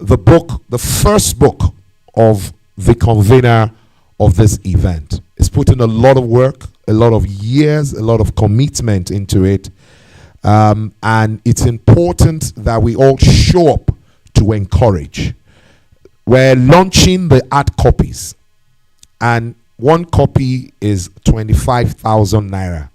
the book, the first book of the convener of this event. It's put in a lot of work, a lot of years, a lot of commitment into it. And it's important that we all show up to encourage. We're launching the hard copies, and one copy is 25,000 naira.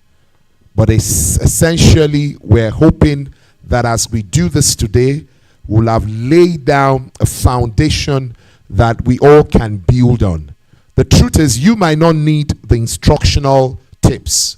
But it's essentially, we're hoping that as we do this today, we'll have laid down a foundation that we all can build on. The truth is, you might not need the instructional tips,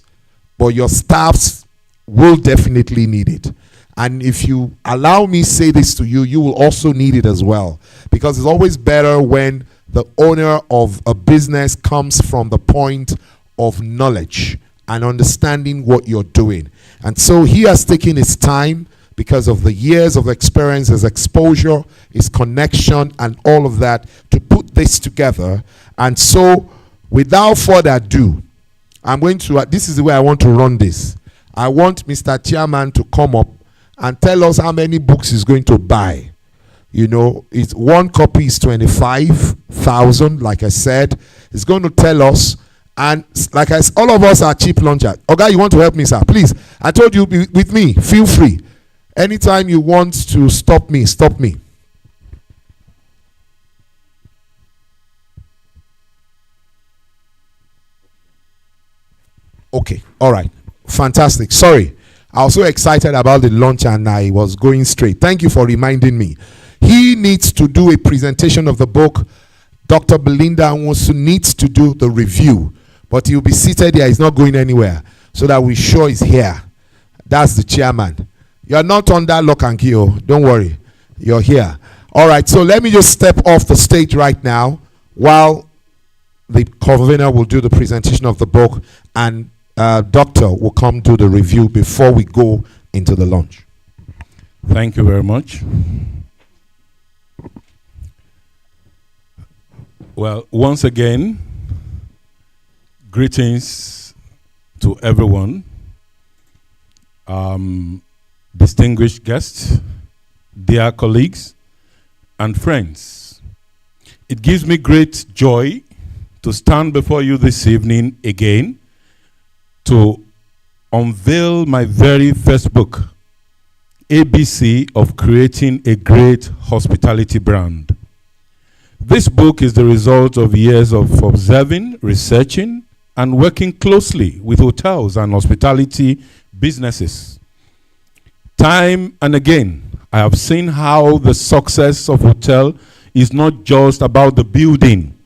but your staffs will definitely need it. And if you allow me say this to you, you will also need it as well. Because it's always better when the owner of a business comes from the point of knowledge and understanding what you're doing. And so he has taken his time because of the years of experience, his exposure, his connection, and all of that to put this together. And so without further ado, I'm going to, this is the way I want to run this. I want Mr. Chairman to come up and tell us how many books he's going to buy. You know, it's one copy is 25,000, like I said. He's going to tell us, and like I said, all of us are cheap launchers. Okay, you want to help me, sir? Please, I told you, be with me. Feel free. Anytime you want to stop me, stop me. Okay, all right. Fantastic. Sorry. I was so excited about the launch and I was going straight. Thank you for reminding me. He needs to do a presentation of the book. Dr. Belinda Nwosu needs to do the review. But he'll be seated here. He's not going anywhere. So that we're sure he's here. That's the chairman. You're not under lock and key. Don't worry. You're here. All right. So let me just step off the stage right now while the convener will do the presentation of the book, and Doctor will come do the review before we go into the launch. Thank you very much. Well, once again, greetings to everyone, distinguished guests, dear colleagues, and friends. It gives me great joy to stand before you this evening again to unveil my very first book, ABC of Creating a Great Hospitality Brand. This book is the result of years of observing, researching, and working closely with hotels and hospitality businesses. Time and again, I have seen how the success of hotel is not just about the building,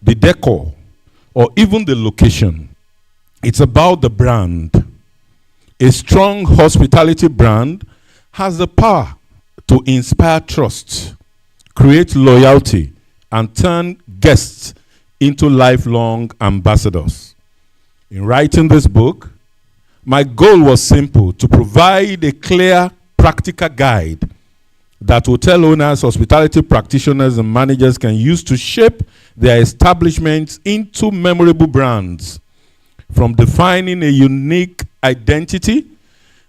the decor, or even the location. It's about the brand. A strong hospitality brand has the power to inspire trust, create loyalty, and turn guests into lifelong ambassadors. In writing this book, my goal was simple: to provide a clear, practical guide that hotel owners, hospitality practitioners, and managers can use to shape their establishments into memorable brands, from defining a unique identity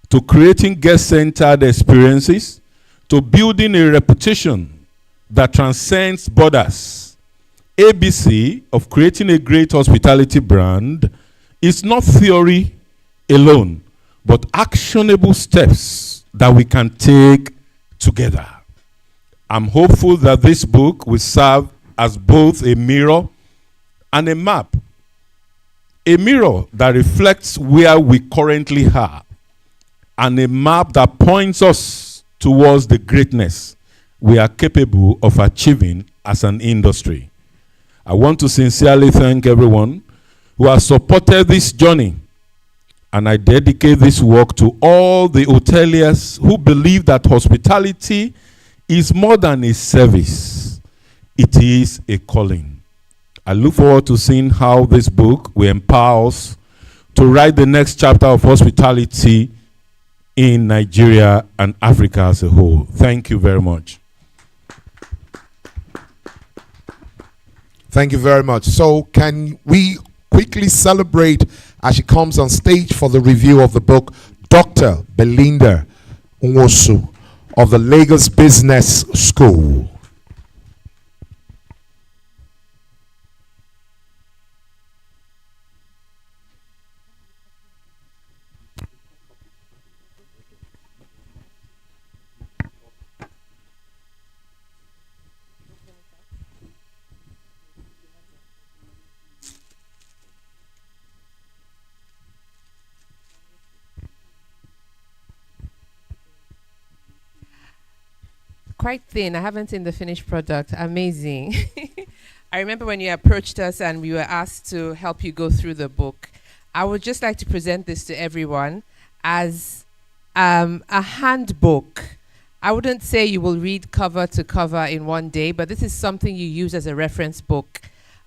to creating guest-centered experiences to building a reputation that transcends borders. ABC of creating a great hospitality brand is not theory alone, but actionable steps that we can take together. I'm hopeful that this book will serve as both a mirror and a map. A mirror that reflects where we currently are, and a map that points us towards the greatness we are capable of achieving as an industry. I want to sincerely thank everyone who has supported this journey, and I dedicate this work to all the hoteliers who believe that hospitality is more than a service. It is a calling. I look forward to seeing how this book will empower us to write the next chapter of hospitality in Nigeria and Africa as a whole. Thank you very much. Thank you very much. So can we quickly celebrate as she comes on stage for the review of the book, Dr. Belinda Nwosu of the Lagos Business School. Quite thin. I haven't seen the finished product. Amazing. I remember when you approached us and we were asked to help you go through the book. I would just like to present this to everyone as a handbook. I wouldn't say you will read cover to cover in one day, but this is something you use as a reference book.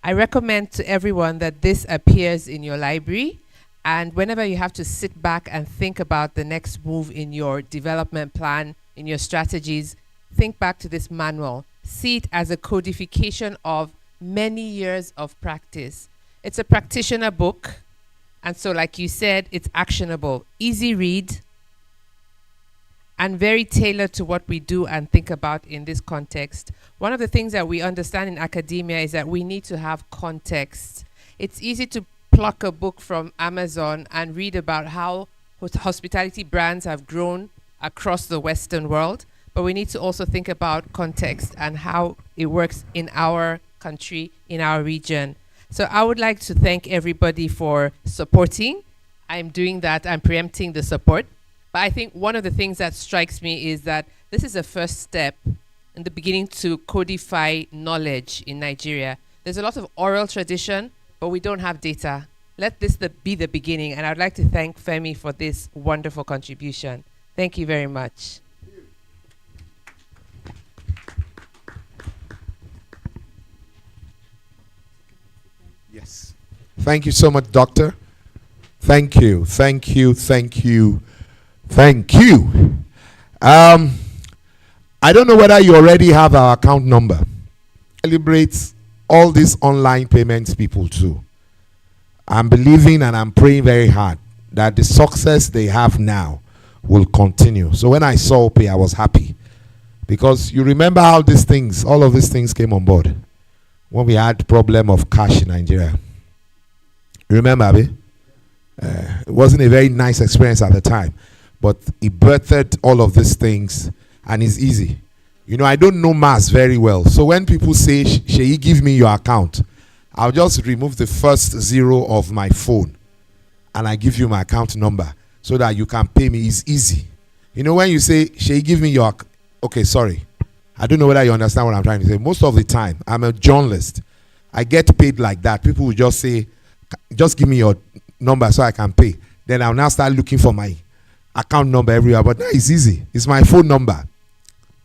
I recommend to everyone that this appears in your library, and whenever you have to sit back and think about the next move in your development plan, in your strategies, think back to this manual. See it as a codification of many years of practice. It's a practitioner book, and so like you said, it's actionable, easy read, and very tailored to what we do and think about in this context. One of the things that we understand in academia is that we need to have context. It's easy to pluck a book from Amazon and read about how hospitality brands have grown across the Western world, but we need to also think about context and how it works in our country, in our region. So I would like to thank everybody for supporting. I'm doing that, I'm preempting the support. But I think one of the things that strikes me is that this is a first step in the beginning to codify knowledge in Nigeria. There's a lot of oral tradition, but we don't have data. Let this be the beginning, and I'd like to thank Femi for this wonderful contribution. Thank you very much. Yes. Thank you so much, Doctor. Thank you, thank you, thank you, thank you. I don't know whether you already have our account number. Celebrates all these online payments people too. I'm believing and I'm praying very hard that the success they have now will continue. So when I saw Pay, I was happy, because you remember how these things, all of these things came on board when we had problem of cash in Nigeria. You remember, Abi? It wasn't a very nice experience at the time, but it birthed all of these things, and it's easy. You know, I don't know maths very well, so when people say, Sheyi, give me your account, I'll just remove the first zero of my phone and I give you my account number so that you can pay me. It's easy. You know, when you say, Sheyi, give me your, okay, sorry. I don't know whether you understand what I'm trying to say. Most of the time, I'm a journalist. I get paid like that. People will just say, just give me your number so I can pay. Then I'll now start looking for my account number everywhere. But now it's easy. It's my phone number.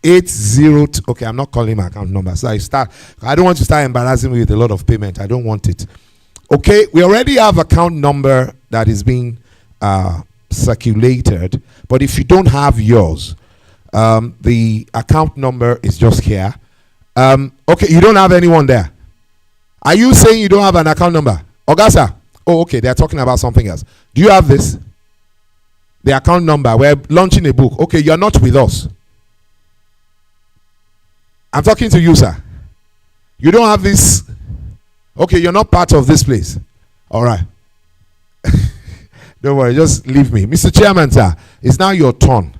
80. Okay, I'm not calling my account number. So I don't want to start embarrassing me with a lot of payment. I don't want it. Okay, we already have account number that is being circulated. But if you don't have yours, The account number is just here. Okay, you don't have anyone there. Are you saying you don't have an account number? Ogasa? Oh, okay, they're talking about something else. Do you have this? The account number. We're launching a book. Okay, you're not with us. I'm talking to you, sir. You don't have this. Okay, you're not part of this place. All right. Don't worry, just leave me. Mr. Chairman, sir, it's now your turn.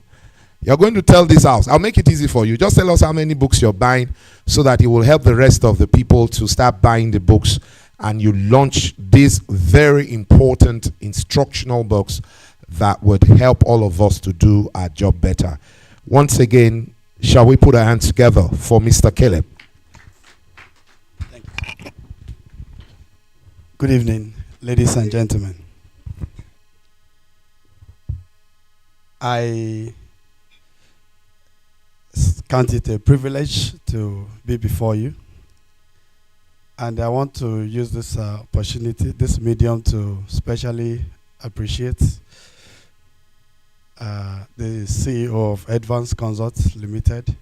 You're going to tell this house. I'll make it easy for you. Just tell us how many books you're buying so that it will help the rest of the people to start buying the books, and you launch these very important instructional books that would help all of us to do our job better. Once again, shall we put our hands together for Mr. Caleb? Thank you. Good evening, ladies and gentlemen. I count it a privilege to be before you, and I want to use this opportunity, this medium, to specially appreciate the CEO of Advanced Consults Limited,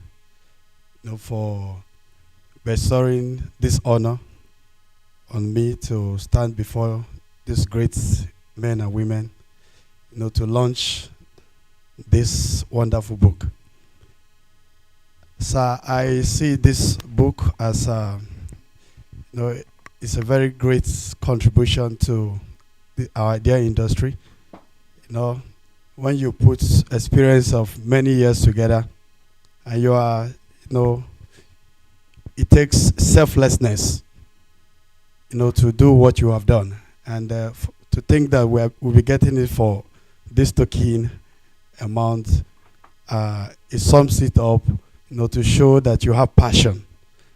for bestowing this honor on me to stand before these great men and women, to launch this wonderful book. So I see this book as it's a very great contribution to our dear industry. When you put experience of many years together, and you are, it takes selflessness, to do what you have done, and to think that we'll be getting it for this token amount, it sums it up, to show that you have passion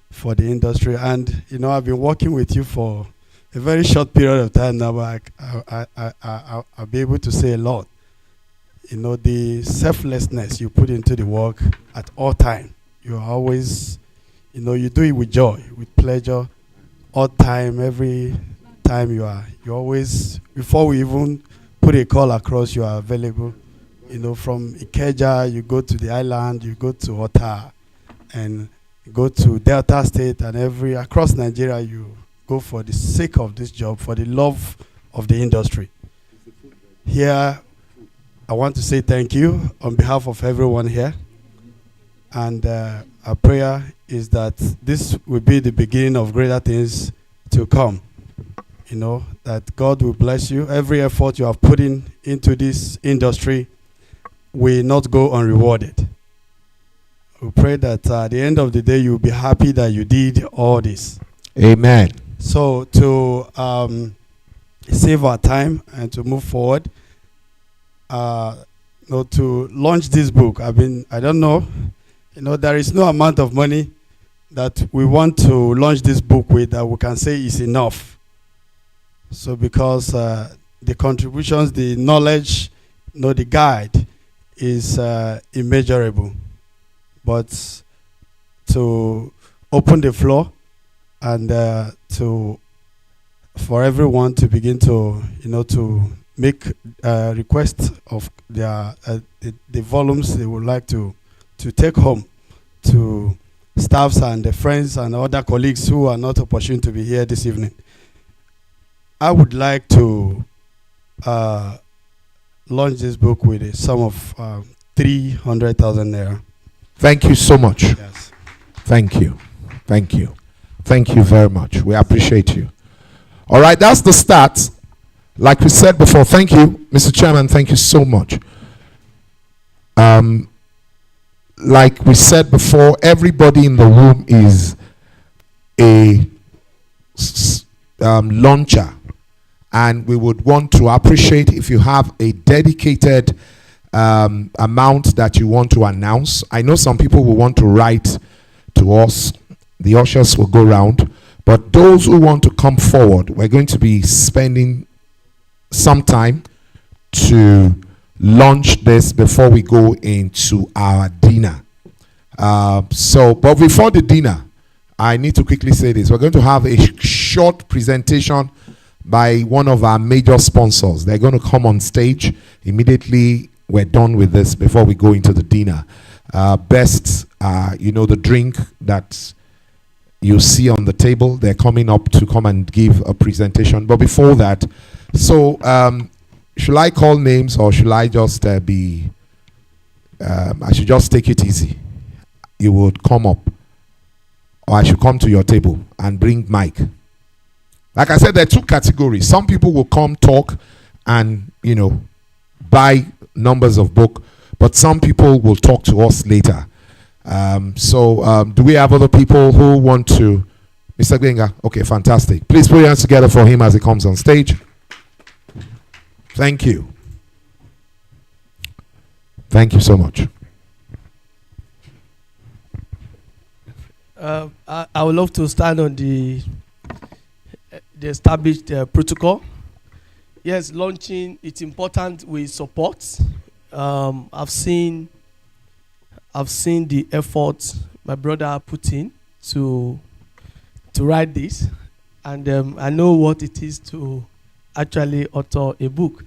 for the industry. And I've been working with you for a very short period of time now, but I'll be able to say a lot. The selflessness you put into the work at all time. You always, you do it with joy, with pleasure, all time, every time you always, before we even put a call across, you are available. From Ikeja, you go to the island, you go to Ota, and you go to Delta State, and across Nigeria, you go for the sake of this job, for the love of the industry. Here, I want to say thank you on behalf of everyone here. And our prayer is that this will be the beginning of greater things to come. That God will bless you. Every effort you have put into this industry will not go unrewarded. We pray that at the end of the day, you'll be happy that you did all this. Amen. So to save our time and to move forward, to launch this book, I don't know, there is no amount of money that we want to launch this book with that we can say is enough. So because the contributions, the knowledge, the guide is immeasurable. But to open the floor and for everyone to begin to, to make requests of their the volumes they would like to take home to staffs and the friends and other colleagues who are not opportune to be here this evening. I would like to launch this book with a sum of 300,000 naira. Thank you so much. Yes. Thank you. Thank you. Thank you very much. We appreciate you. All right, that's the start. Like we said before, thank you, Mr. Chairman. Thank you so much. Like we said before, everybody in the room is a launcher, and we would want to appreciate if you have a dedicated amount that you want to announce. I know some people will want to write to us. The ushers will go round. But those who want to come forward, we're going to be spending some time to launch this before we go into our dinner. But before the dinner, I need to quickly say this. We're going to have a short presentation by one of our major sponsors. They're going to come on stage immediately we're done with this before we go into the dinner. Best, the drink that you see on the table. They're coming up to come and give a presentation. But before that, so should I call names or should I just I should just take it easy? You would come up, or I should come to your table and bring mic. Like I said, there are two categories. Some people will come talk and buy numbers of book, but some people will talk to us later. Do we have other people who want to? Mr. Gbenga? Okay, fantastic. Please put your hands together for him as he comes on stage. Thank you. Thank you so much. I would love to stand on the established protocol. Yes, launching, it's important with support. I've seen the effort my brother put in to write this, and I know what it is to actually author a book,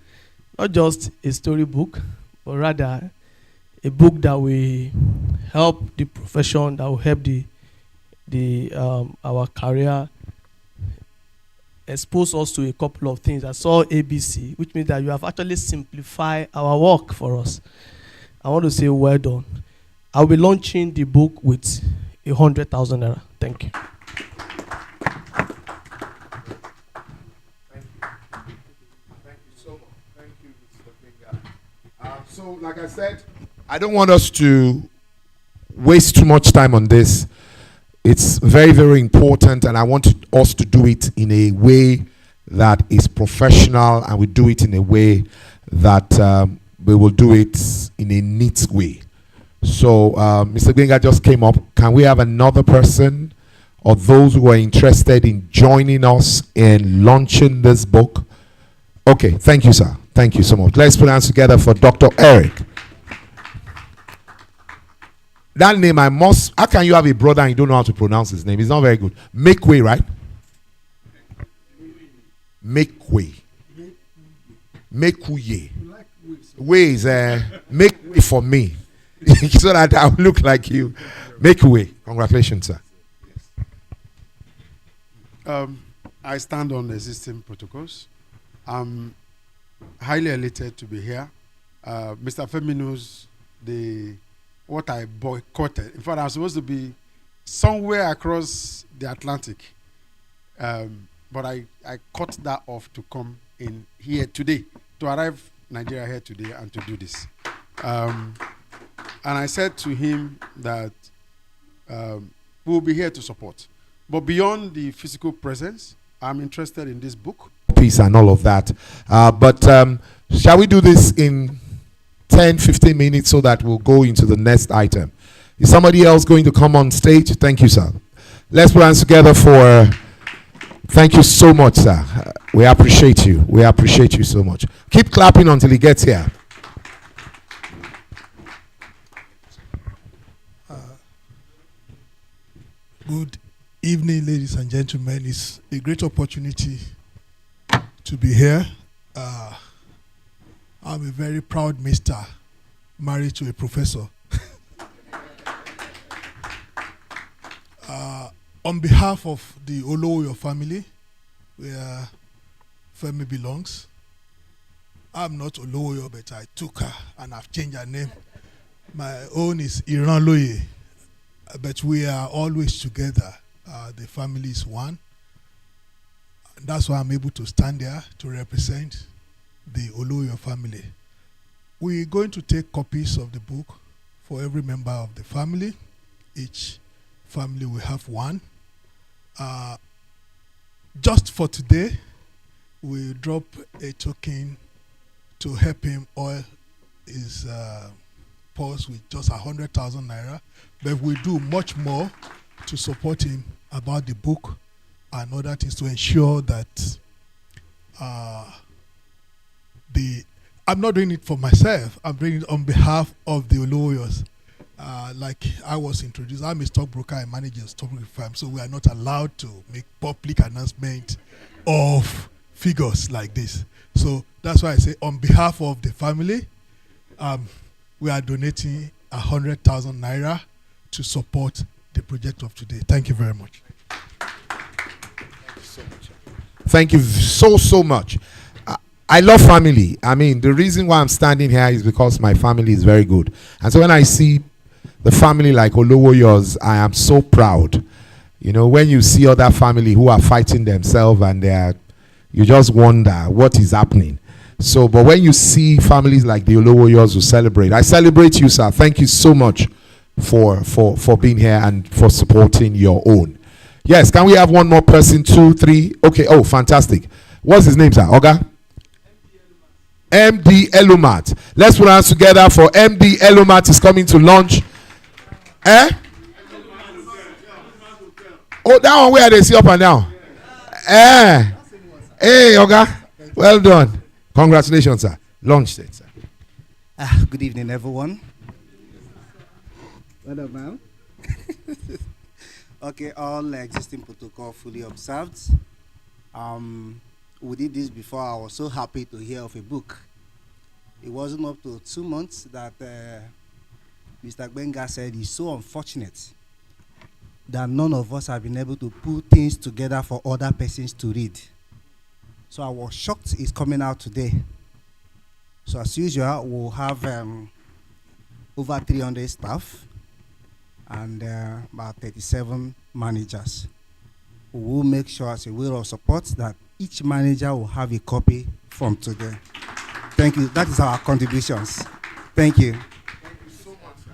not just a story book, but rather a book that will help the profession, that will help our career, expose us to a couple of things. I saw ABC, which means that you have actually simplified our work for us. I want to say well done. I'll be launching the book with 100,000 naira. Thank you. Thank you so much. Thank you, Mr. Gbenga. So, like I said, I don't want us to waste too much time on this. It's very, very important, and I want us to do it in a way that is professional, and we do it in a way that we will do it in a neat way. So, Mr. Gbenga just came up. Can we have another person or those who are interested in joining us in launching this book? Okay, thank you, sir. Thank you so much. Let's put hands together for Dr. Eric. That name, how can you have a brother and you don't know how to pronounce his name? It's not very good. Make way, right? Make way. Make way. Way is make way for me. So that I will look like you. Make way. Congratulations, sir. I stand on existing protocols. I'm highly elated to be here. Mr. Femi knows what I boycotted. In fact, I'm supposed to be somewhere across the Atlantic. But I cut that off to come in here today, to arrive Nigeria here today and to do this. And I said to him that we'll be here to support. But beyond the physical presence, I'm interested in this book. Peace and all of that. Shall we do this in 10, 15 minutes so that we'll go into the next item? Is somebody else going to come on stage? Thank you, sir. Let's put hands together for... Thank you so much, sir. We appreciate you. We appreciate you so much. Keep clapping until he gets here. Good evening, ladies and gentlemen. It's a great opportunity to be here. I'm a very proud mister, married to a professor. On behalf of the Oloyo family, where Femi belongs, I'm not Oloyo, but I took her and I've changed her name. My own is Iran Loye, but we are always together. The family is one. And that's why I'm able to stand there to represent the Oloyo family. We're going to take copies of the book for every member of the family. Each family will have one. Just for today, we'll drop a token to help him oil his purse with just 100,000 naira. But we'll do much more to support him about the book and other things to ensure that I'm not doing it for myself. I'm doing it on behalf of the Oloyos. Like I was introduced, I'm a stockbroker. I manage a stockbroking firm, so we are not allowed to make public announcement of figures like this. So that's why I say on behalf of the family, we are donating 100,000 naira to support the project of today. Thank you very much. Thank you so much. I love family. I mean, the reason why I'm standing here is because my family is very good. And so when I see the family like Olowoyo's, I am so proud. You know, when you see other family who are fighting themselves and you just wonder what is happening. So, but when you see families like the Olowoyo's who celebrate, I celebrate you, sir. Thank you so much for being here and for supporting your own. Yes, can we have one more person? 2, 3. Okay, oh, fantastic. What's his name, sir? Oga? MD Elumat. Let's put our hands together for MD Elumat is coming to launch. Eh? Oh, that one where they see up and down. Eh? Hey, Oga. Well done. Congratulations, sir. Launched it, sir. Good evening, everyone. What up, man? Okay, all existing protocol fully observed. We did this before. I was so happy to hear of a book. It wasn't up to 2 months that Mr. Gbenga said it's so unfortunate that none of us have been able to put things together for other persons to read. So I was shocked it's coming out today. So as usual, we'll have over 300 staff and about 37 managers. We will make sure as a way of support that each manager will have a copy from today. Thank you. That is our contributions. Thank you. Thank you so much, sir.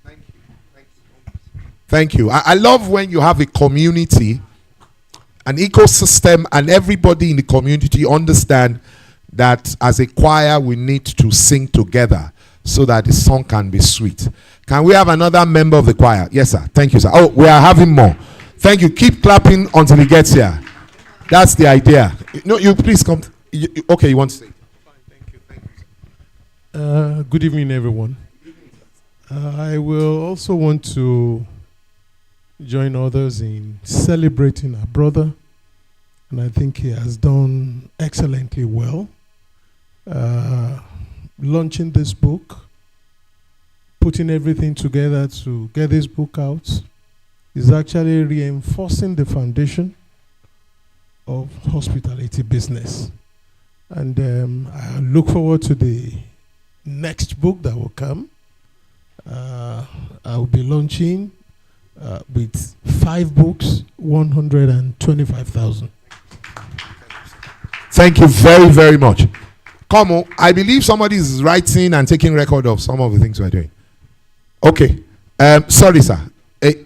Thank you. Thank you so much. Thank you. I love when you have a community, an ecosystem, and everybody in the community understand that as a choir we need to sing together so that the song can be sweet. Can we have another member of the choir? Yes, sir. Thank you, sir. Oh, we are having more. Thank you. Keep clapping until he gets here. That's the idea. No, you please come. Okay, you want to say? Fine, thank you. Thank you. Good evening, everyone. I will also want to join others in celebrating our brother, and I think he has done excellently well. Launching this book, putting everything together to get this book out, is actually reinforcing the foundation of hospitality business. And I look forward to the next book that will come. I will be launching with 5 books, 125,000. Thank you very, very much. Come on, I believe somebody is writing and taking record of some of the things we're doing. Okay. Sorry, sir.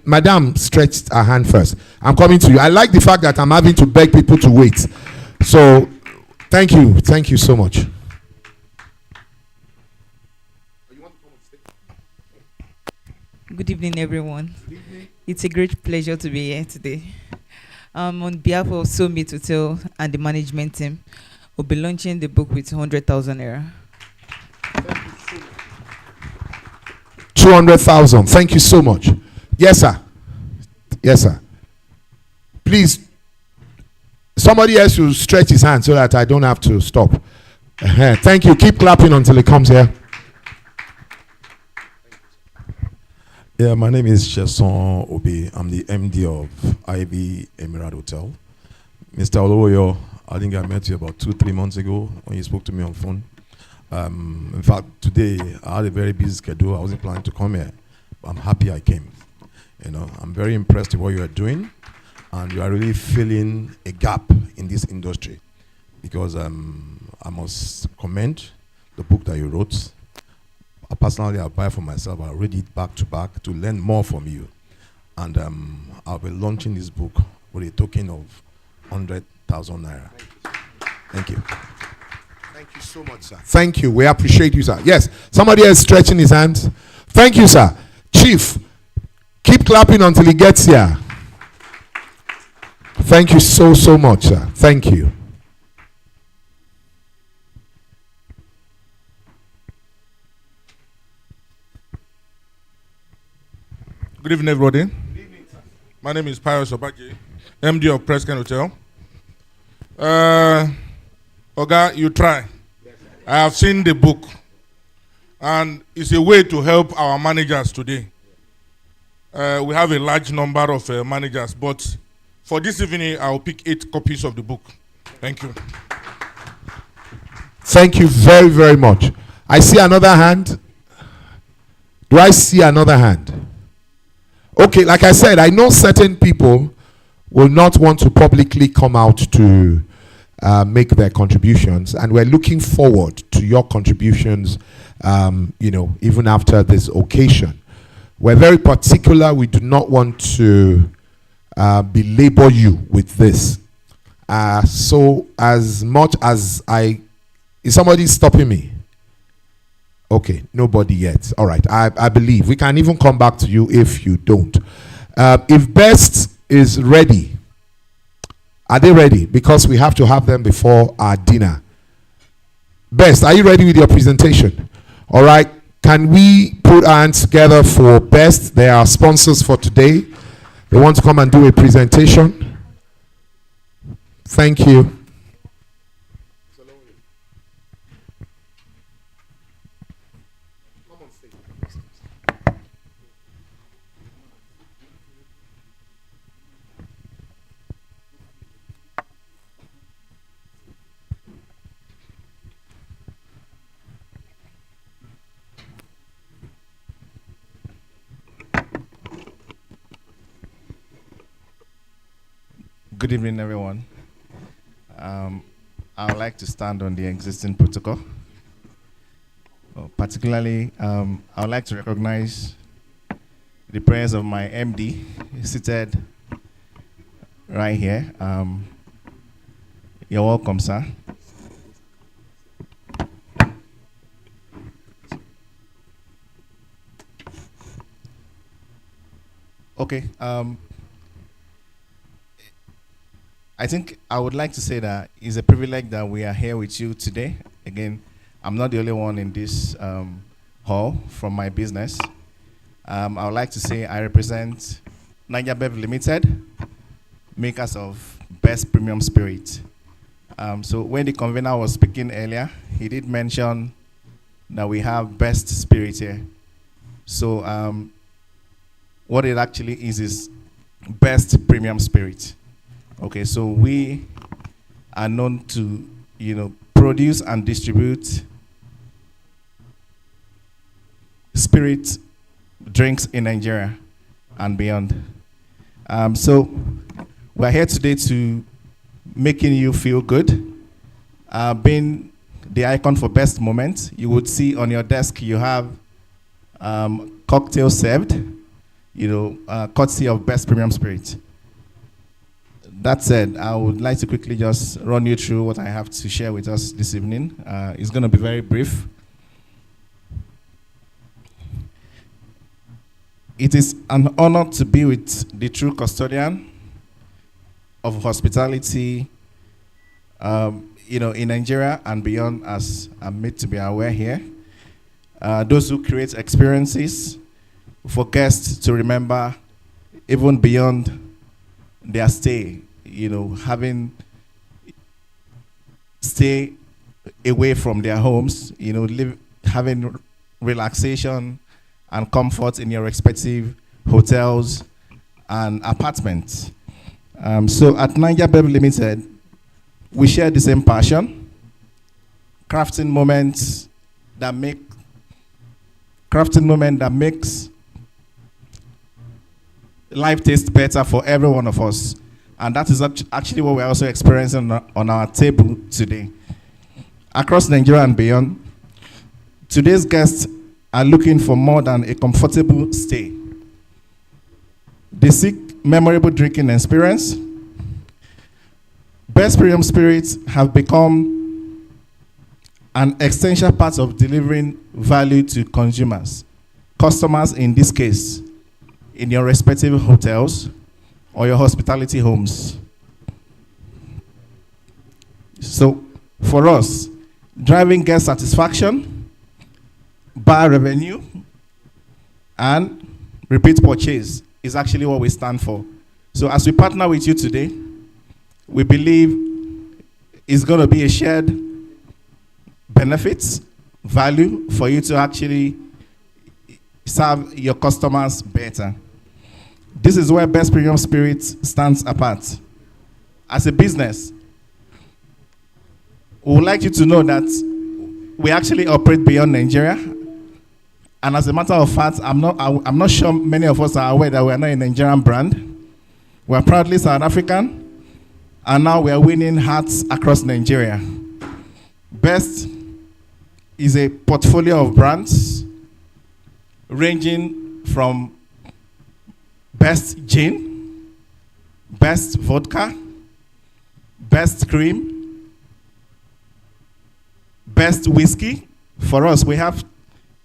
Madam stretched her hand first. I'm coming to you. I like the fact that I'm having to beg people to wait. So, thank you. Thank you so much. Good evening, everyone. Good evening. It's a great pleasure to be here today. On behalf of Somi Tutel and the management team, we'll be launching the book with 100,000 naira. 200,000. Thank you so much. Yes, sir. Yes, sir. Please, somebody else should stretch his hand so that I don't have to stop. Thank you. Keep clapping until he comes here. Yeah, my name is Sheson Obi. I'm the MD of Ivy Emirate Hotel. Mr. Olowoyo, I think I met you about 2-3 months ago when you spoke to me on phone. In fact, today I had a very busy schedule. I wasn't planning to come here, but I'm happy I came. You know, I'm very impressed with what you are doing, and you are really filling a gap in this industry. Because I must commend the book that you wrote. Personally, I'll buy it for myself. I'll read it back to back to learn more from you. And I'll be launching this book with a token of 100,000 naira. Thank you. Thank you so much, sir. Thank you. We appreciate you, sir. Yes, somebody else stretching his hands. Thank you, sir. Chief, keep clapping until he gets here. Thank you so, so much, sir. Thank you. Good evening, everybody. Good evening, sir. My name is Pius Obaji, MD of Presken Hotel. Oga, you try. Yes, I have seen the book. And it's a way to help our managers today. We have a large number of managers, but for this evening, I'll pick 8 copies of the book. Thank you. Thank you very, very much. I see another hand. Do I see another hand? Okay, like I said, I know certain people will not want to publicly come out to make their contributions, and we're looking forward to your contributions, even after this occasion. We're very particular. We do not want to belabor you with this. So as much as is somebody stopping me? Okay, nobody yet. All right, I believe. We can even come back to you if you don't. If Best is ready, are they ready? Because we have to have them before our dinner. Best, are you ready with your presentation? All right, can we put our hands together for Best? They are sponsors for today. They want to come and do a presentation. Thank you. Good evening, everyone. I would like to stand on the existing protocol. Particularly, I would like to recognize the prayers of my MD, seated right here. You're welcome, sir. Okay. I think I would like to say that it's a privilege that we are here with you today. Again, I'm not the only one in this hall from my business. I would like to say I represent Niger Bev Limited, makers of Best Premium Spirit. So when the convener was speaking earlier, he did mention that we have Best Spirit here. So what it actually is Best Premium Spirit. Okay, so we are known to, produce and distribute spirit drinks in Nigeria and beyond. So we're here today to making you feel good. Being the icon for Best Moment, you would see on your desk you have cocktail served, courtesy of Best Premium Spirit. That said, I would like to quickly just run you through what I have to share with us this evening. It's going to be very brief. It is an honor to be with the true custodian of hospitality, in Nigeria and beyond, as I'm made to be aware here. Those who create experiences for guests to remember even beyond their stay, having stay away from their homes, having relaxation and comfort in your respective hotels and apartments. So at Niger Bev Limited, we share the same passion, crafting moments that makes life taste better for every one of us. And that is actually what we're also experiencing on our table today. Across Nigeria and beyond, today's guests are looking for more than a comfortable stay. They seek memorable drinking experience. Best Premium Spirits have become an essential part of delivering value to consumers, customers in this case, in your respective hotels or your hospitality homes. So for us, driving guest satisfaction, bar revenue, and repeat purchase is actually what we stand for. So as we partner with you today, we believe it's going to be a shared benefits value for you to actually serve your customers better. This is where Best Premium Spirits stands apart. As a business, we would like you to know that we actually operate beyond Nigeria. And as a matter of fact, I'm not sure many of us are aware that we are not a Nigerian brand. We are proudly South African, and now we are winning hearts across Nigeria. Best is a portfolio of brands ranging from Best Gin, Best Vodka, Best Cream, Best Whiskey. For us, we have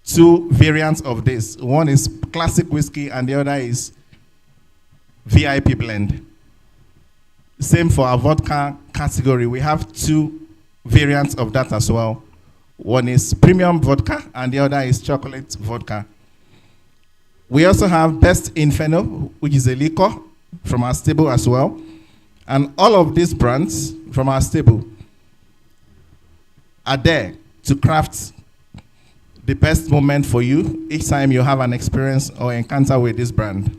two variants of this. One is classic whiskey and the other is VIP blend. Same for our vodka category. We have two variants of that as well. One is premium vodka and the other is chocolate vodka. We also have Best Inferno, which is a liquor from our stable as well. And all of these brands from our stable are there to craft the best moment for you each time you have an experience or encounter with this brand.